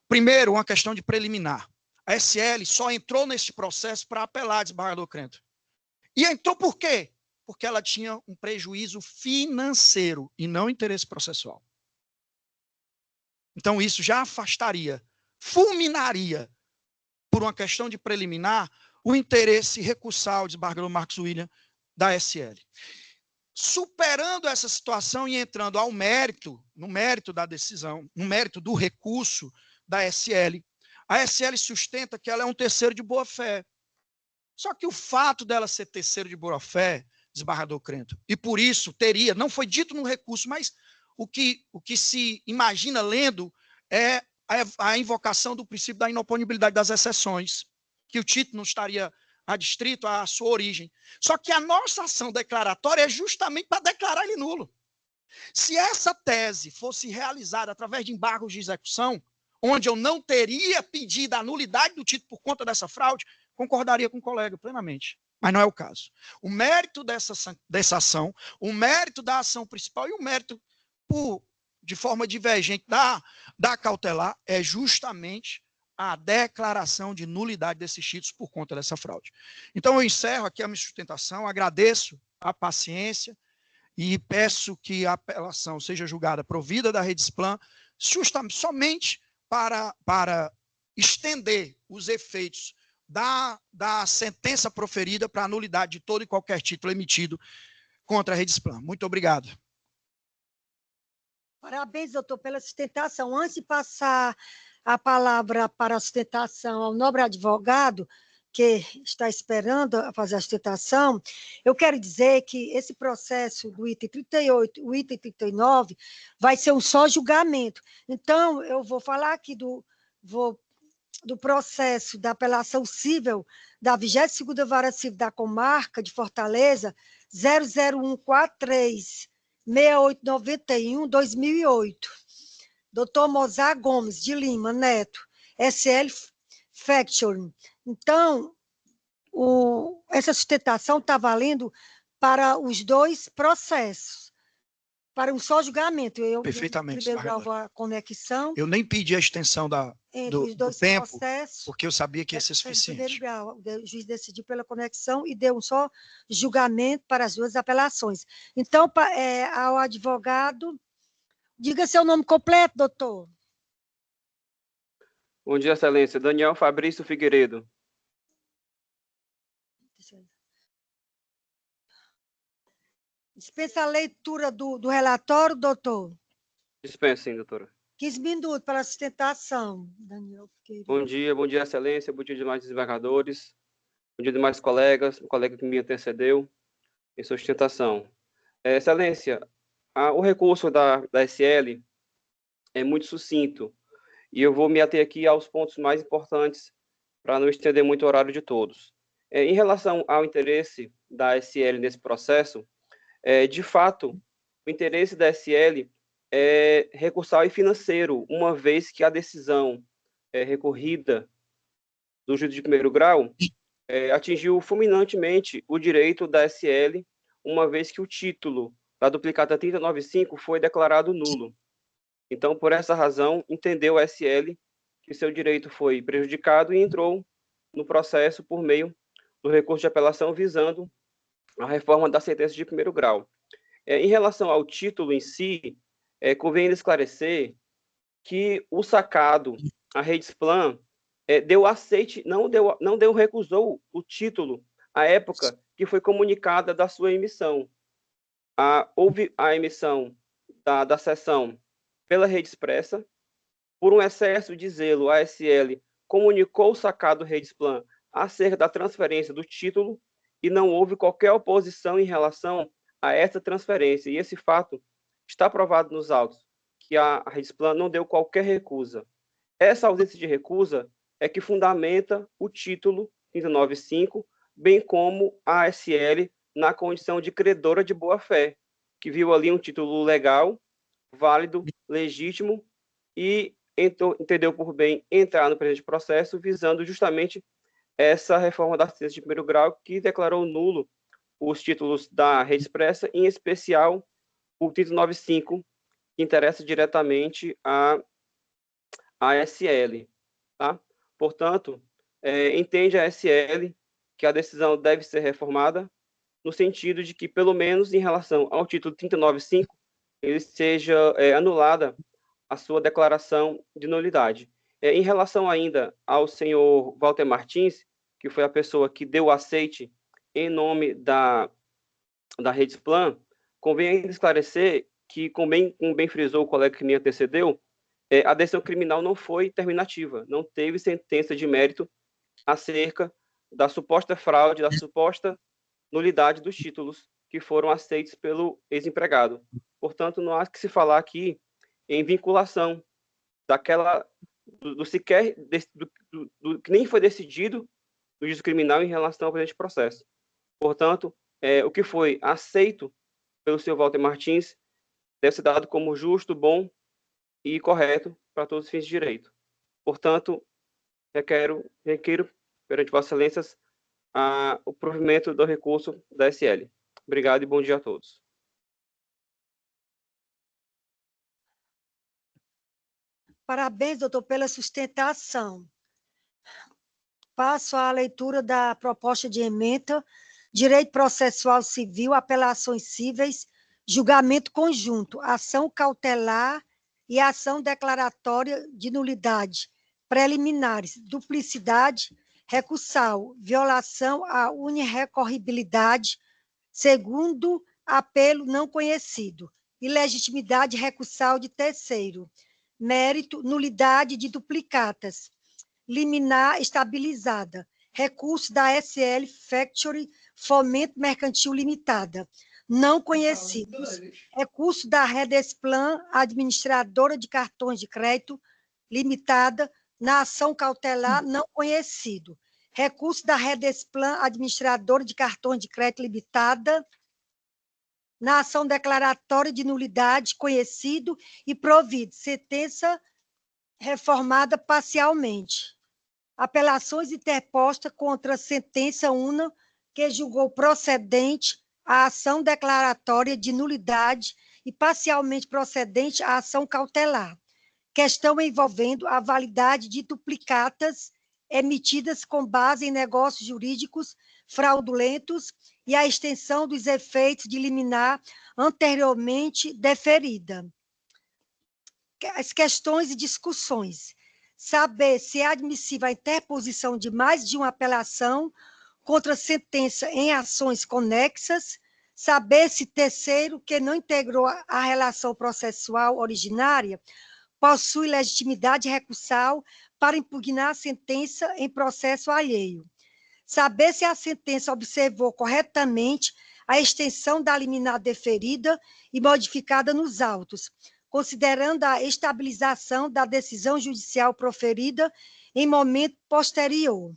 Primeiro, uma questão de preliminar. A SL só entrou nesse processo para apelar, desembargador Crento. E entrou por quê? Porque ela tinha um prejuízo financeiro e não interesse processual. Então, isso já afastaria, fulminaria, por uma questão de preliminar, o interesse recursal, desembargador Marcos William, da SL. Superando essa situação e entrando ao mérito, no mérito da decisão, no mérito do recurso da SL, a SL sustenta que ela é um terceiro de boa-fé. Só que o fato dela ser terceiro de boa-fé, desembargador Crento, e por isso teria, não foi dito no recurso, mas o que se imagina lendo é a invocação do princípio da inoponibilidade das exceções. que o título não estaria adstrito à sua origem. Só que a nossa ação declaratória é justamente para declarar ele nulo. Se essa tese fosse realizada através de embargos de execução, onde eu não teria pedido a nulidade do título por conta dessa fraude, concordaria com o colega plenamente. Mas não é o caso. O mérito dessa ação, o mérito da ação principal e o mérito, de forma divergente, da cautelar, é justamente a declaração de nulidade desses títulos por conta dessa fraude. Então, eu encerro aqui a minha sustentação, agradeço a paciência e peço que a apelação seja julgada provida da Redesplan somente para estender os efeitos da sentença proferida para a nulidade de todo e qualquer título emitido contra a Redesplan. Muito obrigado. Parabéns, doutor, pela sustentação. Antes de passar a palavra para a sustentação ao nobre advogado, que está esperando a fazer a sustentação, eu quero dizer que esse processo do item 38, o item 39, vai ser um só julgamento. Então, eu vou falar aqui do processo da apelação civil da 22ª Vara Civil da Comarca de Fortaleza, 00143-6891-2008. Dr. Mozart Gomes, de Lima, Neto, SL Factoring. Então, essa sustentação está valendo para os dois processos, para um só julgamento. Perfeitamente. Primeiro grau, a conexão. Eu nem pedi a extensão do tempo, processos, porque eu sabia que ia ser suficiente. Primeiro grau, o juiz decidiu pela conexão e deu um só julgamento para as duas apelações. Então, ao advogado, diga seu nome completo, doutor. Bom dia, excelência. Daniel Fabrício Figueiredo. Dispensa a leitura do relatório, doutor? Dispensa, sim, doutora. 15 minutos para a sustentação, Daniel Figueiredo. Bom dia, excelência, bom dia demais desembargadores, bom dia demais colegas, o colega que me antecedeu em sustentação. Excelência, o recurso da SL é muito sucinto e eu vou me ater aqui aos pontos mais importantes para não estender muito o horário de todos. Em relação ao interesse da SL nesse processo, de fato, o interesse da SL é recursal e financeiro, uma vez que a decisão recorrida do juízo de primeiro grau atingiu fulminantemente o direito da SL, uma vez que o título da duplicata 395 foi declarado nulo. Então, por essa razão, entendeu a SL que seu direito foi prejudicado e entrou no processo por meio do recurso de apelação visando a reforma da sentença de primeiro grau. Em relação ao título em si, convém esclarecer que o sacado, a Redesplan, não recusou o título à época que foi comunicada da sua emissão. Houve a emissão da sessão pela Rede Expressa, por um excesso de zelo, a SL comunicou o sacado Redesplan acerca da transferência do título e não houve qualquer oposição em relação a essa transferência. E esse fato está provado nos autos, que a Redesplan não deu qualquer recusa. Essa ausência de recusa é que fundamenta o título 395, bem como a SL na condição de credora de boa-fé, que viu ali um título legal, válido, legítimo, e entendeu por bem entrar no presente processo, visando justamente essa reforma da sentença de primeiro grau, que declarou nulo os títulos da Rede Expressa, em especial o título 95, que interessa diretamente a SL. Tá? Portanto, entende a SL que a decisão deve ser reformada, no sentido de que, pelo menos em relação ao título 395, ele seja anulada a sua declaração de nulidade. Em relação ainda ao senhor Walter Martins, que foi a pessoa que deu o aceite em nome da Redesplan, convém ainda esclarecer que, como bem frisou o colega que me antecedeu, a decisão criminal não foi terminativa, não teve sentença de mérito acerca da suposta fraude, da suposta nulidade dos títulos que foram aceitos pelo ex-empregado. Portanto, não há que se falar aqui em vinculação do que nem foi decidido do juízo criminal em relação ao presente processo. Portanto, o que foi aceito pelo senhor Walter Martins deve ser dado como justo, bom e correto para todos os fins de direito. Portanto, requeiro perante Vossas Excelências o provimento do recurso da SL. Obrigado e bom dia a todos. Parabéns, doutor, pela sustentação. Passo à leitura da proposta de ementa, direito processual civil, apelações cíveis, julgamento conjunto, ação cautelar e ação declaratória de nulidade, preliminares, duplicidade, recursal, violação à unirrecorribilidade, segundo apelo não conhecido, ilegitimidade recursal de terceiro, mérito, nulidade de duplicatas, liminar estabilizada, recurso da SL Factory Fomento Mercantil Limitada, não conhecidos, recurso da Redesplan Administradora de Cartões de Crédito Limitada, na ação cautelar não conhecido, recurso da Redesplan Administradora de Cartões de Crédito Limitada, na ação declaratória de nulidade conhecido e provido, sentença reformada parcialmente. Apelações interpostas contra a sentença una que julgou procedente a ação declaratória de nulidade e parcialmente procedente a ação cautelar. Questão envolvendo a validade de duplicatas emitidas com base em negócios jurídicos fraudulentos e a extensão dos efeitos de liminar anteriormente deferida. As questões e discussões. Saber se é admissível a interposição de mais de uma apelação contra sentença em ações conexas, saber se terceiro que não integrou a relação processual originária possui legitimidade recursal para impugnar a sentença em processo alheio. Saber se a sentença observou corretamente a extensão da liminar deferida e modificada nos autos, considerando a estabilização da decisão judicial proferida em momento posterior.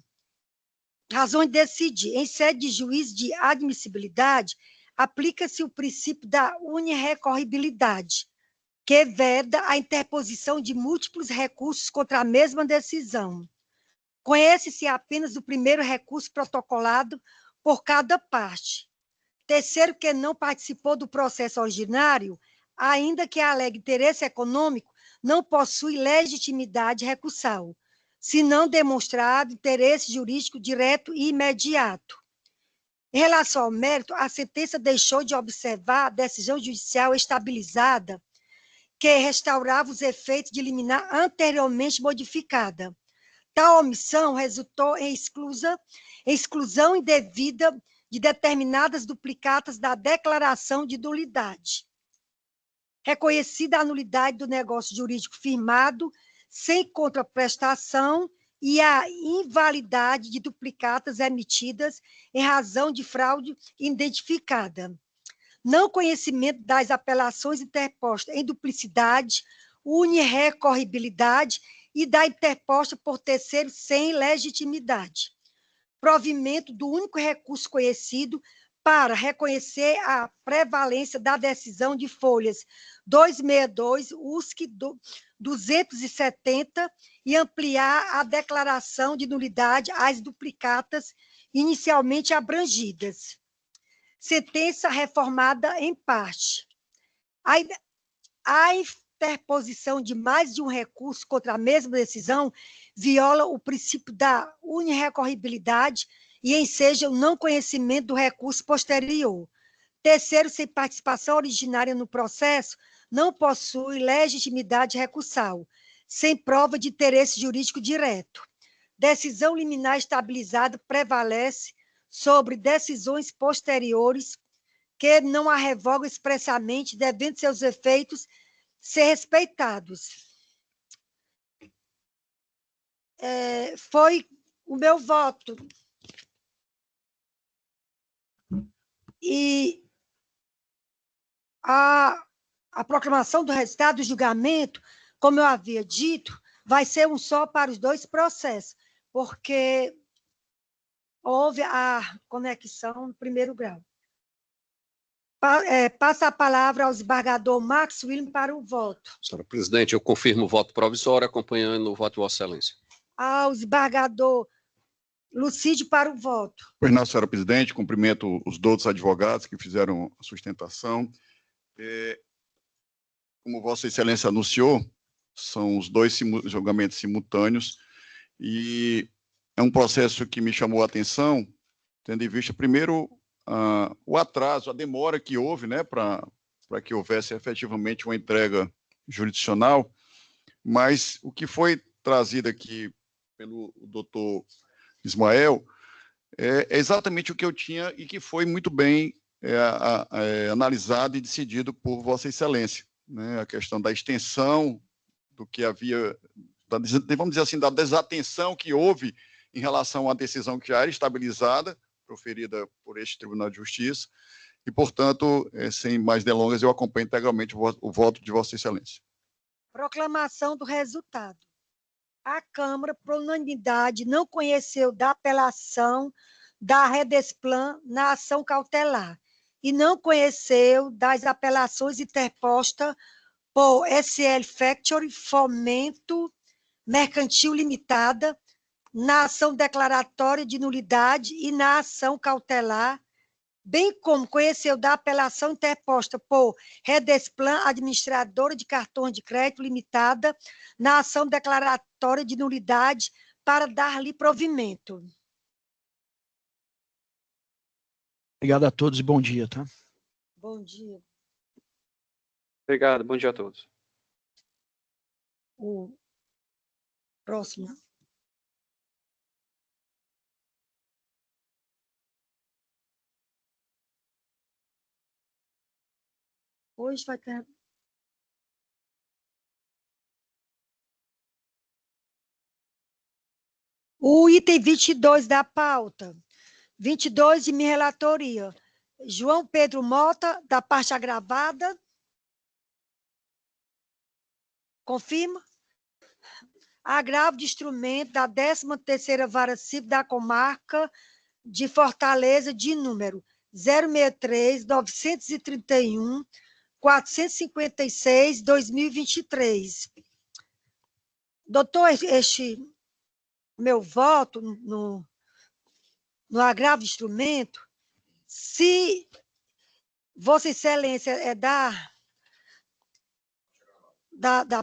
Razões de decidir. Em sede de juízo de admissibilidade, aplica-se o princípio da unirrecorribilidade, que veda a interposição de múltiplos recursos contra a mesma decisão. Conhece-se apenas o primeiro recurso protocolado por cada parte. Terceiro, que não participou do processo originário, ainda que alegue interesse econômico, não possui legitimidade recursal, se não demonstrado interesse jurídico direto e imediato. Em relação ao mérito, a sentença deixou de observar a decisão judicial estabilizada, que restaurava os efeitos de liminar anteriormente modificada. Tal omissão resultou em exclusão indevida de determinadas duplicatas da declaração de nulidade. Reconhecida a nulidade do negócio jurídico firmado sem contraprestação e a invalidade de duplicatas emitidas em razão de fraude identificada. Não conhecimento das apelações interpostas em duplicidade, unirrecorribilidade e da interposta por terceiro sem legitimidade. Provimento do único recurso conhecido para reconhecer a prevalência da decisão de folhas 262, USC 270 e ampliar a declaração de nulidade às duplicatas inicialmente abrangidas. Sentença reformada em parte. A interposição de mais de um recurso contra a mesma decisão viola o princípio da unirrecorribilidade e enseja o não conhecimento do recurso posterior. Terceiro, sem participação originária no processo, não possui legitimidade recursal, sem prova de interesse jurídico direto. Decisão liminar estabilizada prevalece sobre decisões posteriores que não a revogam expressamente, devendo seus efeitos ser respeitados. Foi o meu voto. E a proclamação do resultado do julgamento, como eu havia dito, vai ser um só para os dois processos, porque Houve a conexão no primeiro grau. Passa a palavra ao desembargador Marcos William para o voto. Senhora presidente, eu confirmo o voto provisório, acompanhando o voto de Vossa Excelência. Ao desembargador Lucídio para o voto. Pois não, senhora presidente, cumprimento os outros advogados que fizeram a sustentação. Como Vossa Excelência anunciou, são os dois julgamentos simultâneos, e é um processo que me chamou a atenção, tendo em vista, primeiro, o atraso, a demora que houve, né, para que houvesse efetivamente uma entrega jurisdicional, mas o que foi trazido aqui pelo doutor Ismael é exatamente o que eu tinha e que foi muito bem analisado e decidido por Vossa Excelência, né, a questão da extensão do que havia, vamos dizer assim, da desatenção que houve em relação à decisão que já era estabilizada, proferida por este Tribunal de Justiça, e, portanto, sem mais delongas, eu acompanho integralmente o voto de Vossa Excelência. Proclamação do resultado. A Câmara, por unanimidade, não conheceu da apelação da Redesplan na ação cautelar e não conheceu das apelações interpostas por SL Factory Fomento Mercantil Limitada na ação declaratória de nulidade e na ação cautelar, bem como conheceu da apelação interposta por Redesplan Administradora de Cartões de Crédito Limitada na ação declaratória de nulidade para dar-lhe provimento. Obrigado a todos e bom dia, tá? Bom dia. Obrigado, bom dia a todos. O próximo. Hoje vai ter... O item 22 da pauta, 22 de minha relatoria. João Pedro Mota, da parte agravada. Confirma? Agravo de instrumento da 13ª Vara Civil da Comarca de Fortaleza, de número 063-931-456-2023. Doutor, este meu voto no agravo de instrumento, se Vossa Excelência é da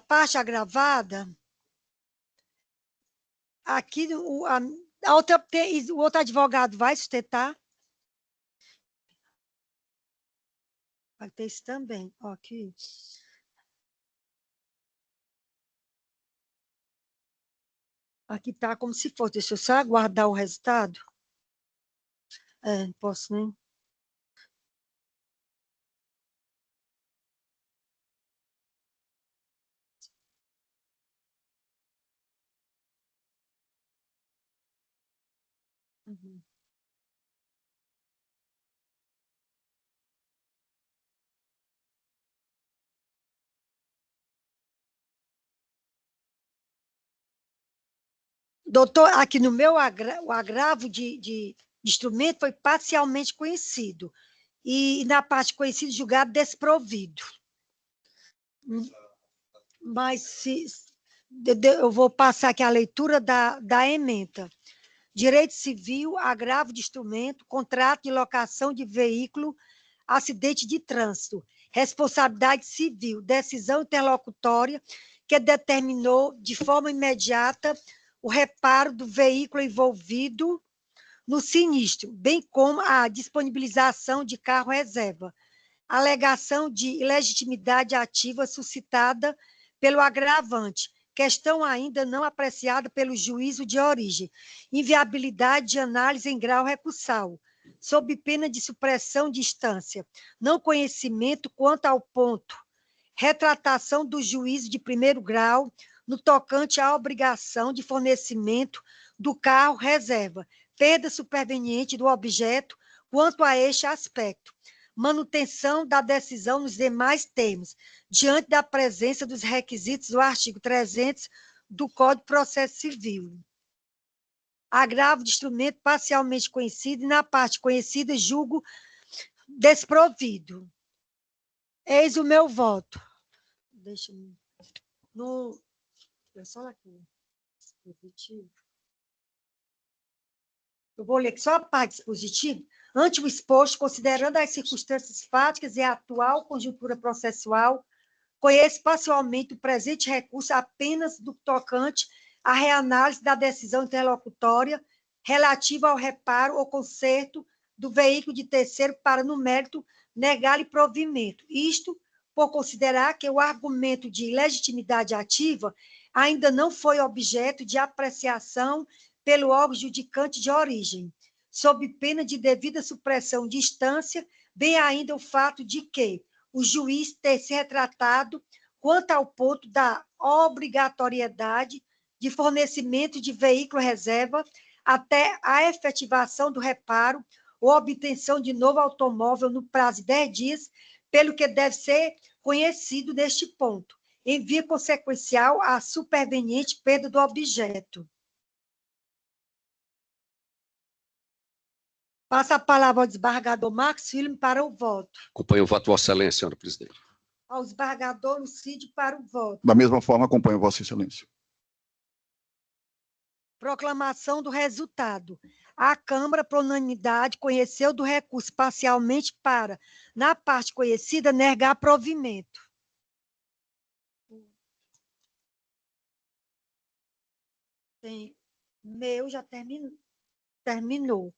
parte agravada, aqui o outro advogado vai sustentar? Vai ter isso também. Ó, aqui. Aqui está como se fosse. Deixa eu só aguardar o resultado. Não posso nem. Uhum. Doutor, aqui no meu o agravo de instrumento foi parcialmente conhecido. E na parte conhecida, julgado desprovido. Mas eu vou passar aqui a leitura da ementa. Direito civil, agravo de instrumento, contrato de locação de veículo, acidente de trânsito, responsabilidade civil, decisão interlocutória que determinou de forma imediata o reparo do veículo envolvido no sinistro, bem como a disponibilização de carro reserva. Alegação de ilegitimidade ativa suscitada pelo agravante, questão ainda não apreciada pelo juízo de origem, inviabilidade de análise em grau recursal, sob pena de supressão de instância, não conhecimento quanto ao ponto, retratação do juízo de primeiro grau no tocante à obrigação de fornecimento do carro reserva, perda superveniente do objeto quanto a este aspecto, manutenção da decisão nos demais termos, diante da presença dos requisitos do artigo 300 do Código de Processo Civil. agravo de instrumento parcialmente conhecido e na parte conhecida julgo desprovido. Eis o meu voto. Deixa eu... No... É só aqui. Dispositivo. Eu vou ler aqui só a parte dispositiva. Ante o exposto, considerando as circunstâncias fáticas e a atual conjuntura processual, conheço parcialmente o presente recurso apenas do tocante à reanálise da decisão interlocutória relativa ao reparo ou conserto do veículo de terceiro para, no mérito, negar-lhe provimento. Isto por considerar que o argumento de legitimidade ativa ainda não foi objeto de apreciação pelo órgão judicante de origem, sob pena de devida supressão de instância, bem ainda o fato de que o juiz ter se retratado quanto ao ponto da obrigatoriedade de fornecimento de veículo reserva até a efetivação do reparo ou obtenção de novo automóvel no prazo de 10 dias, pelo que deve ser conhecido neste ponto, em via consequencial à superveniente perda do objeto. Passa a palavra ao desembargador Marcos Filho para o voto. Acompanho o voto de Vossa Excelência, senhora presidente. Ao desembargador Lucídio para o voto. Da mesma forma, acompanho Vossa Excelência. Proclamação do resultado. A Câmara, por unanimidade, conheceu do recurso parcialmente para, na parte conhecida, negar provimento. Meu já terminou.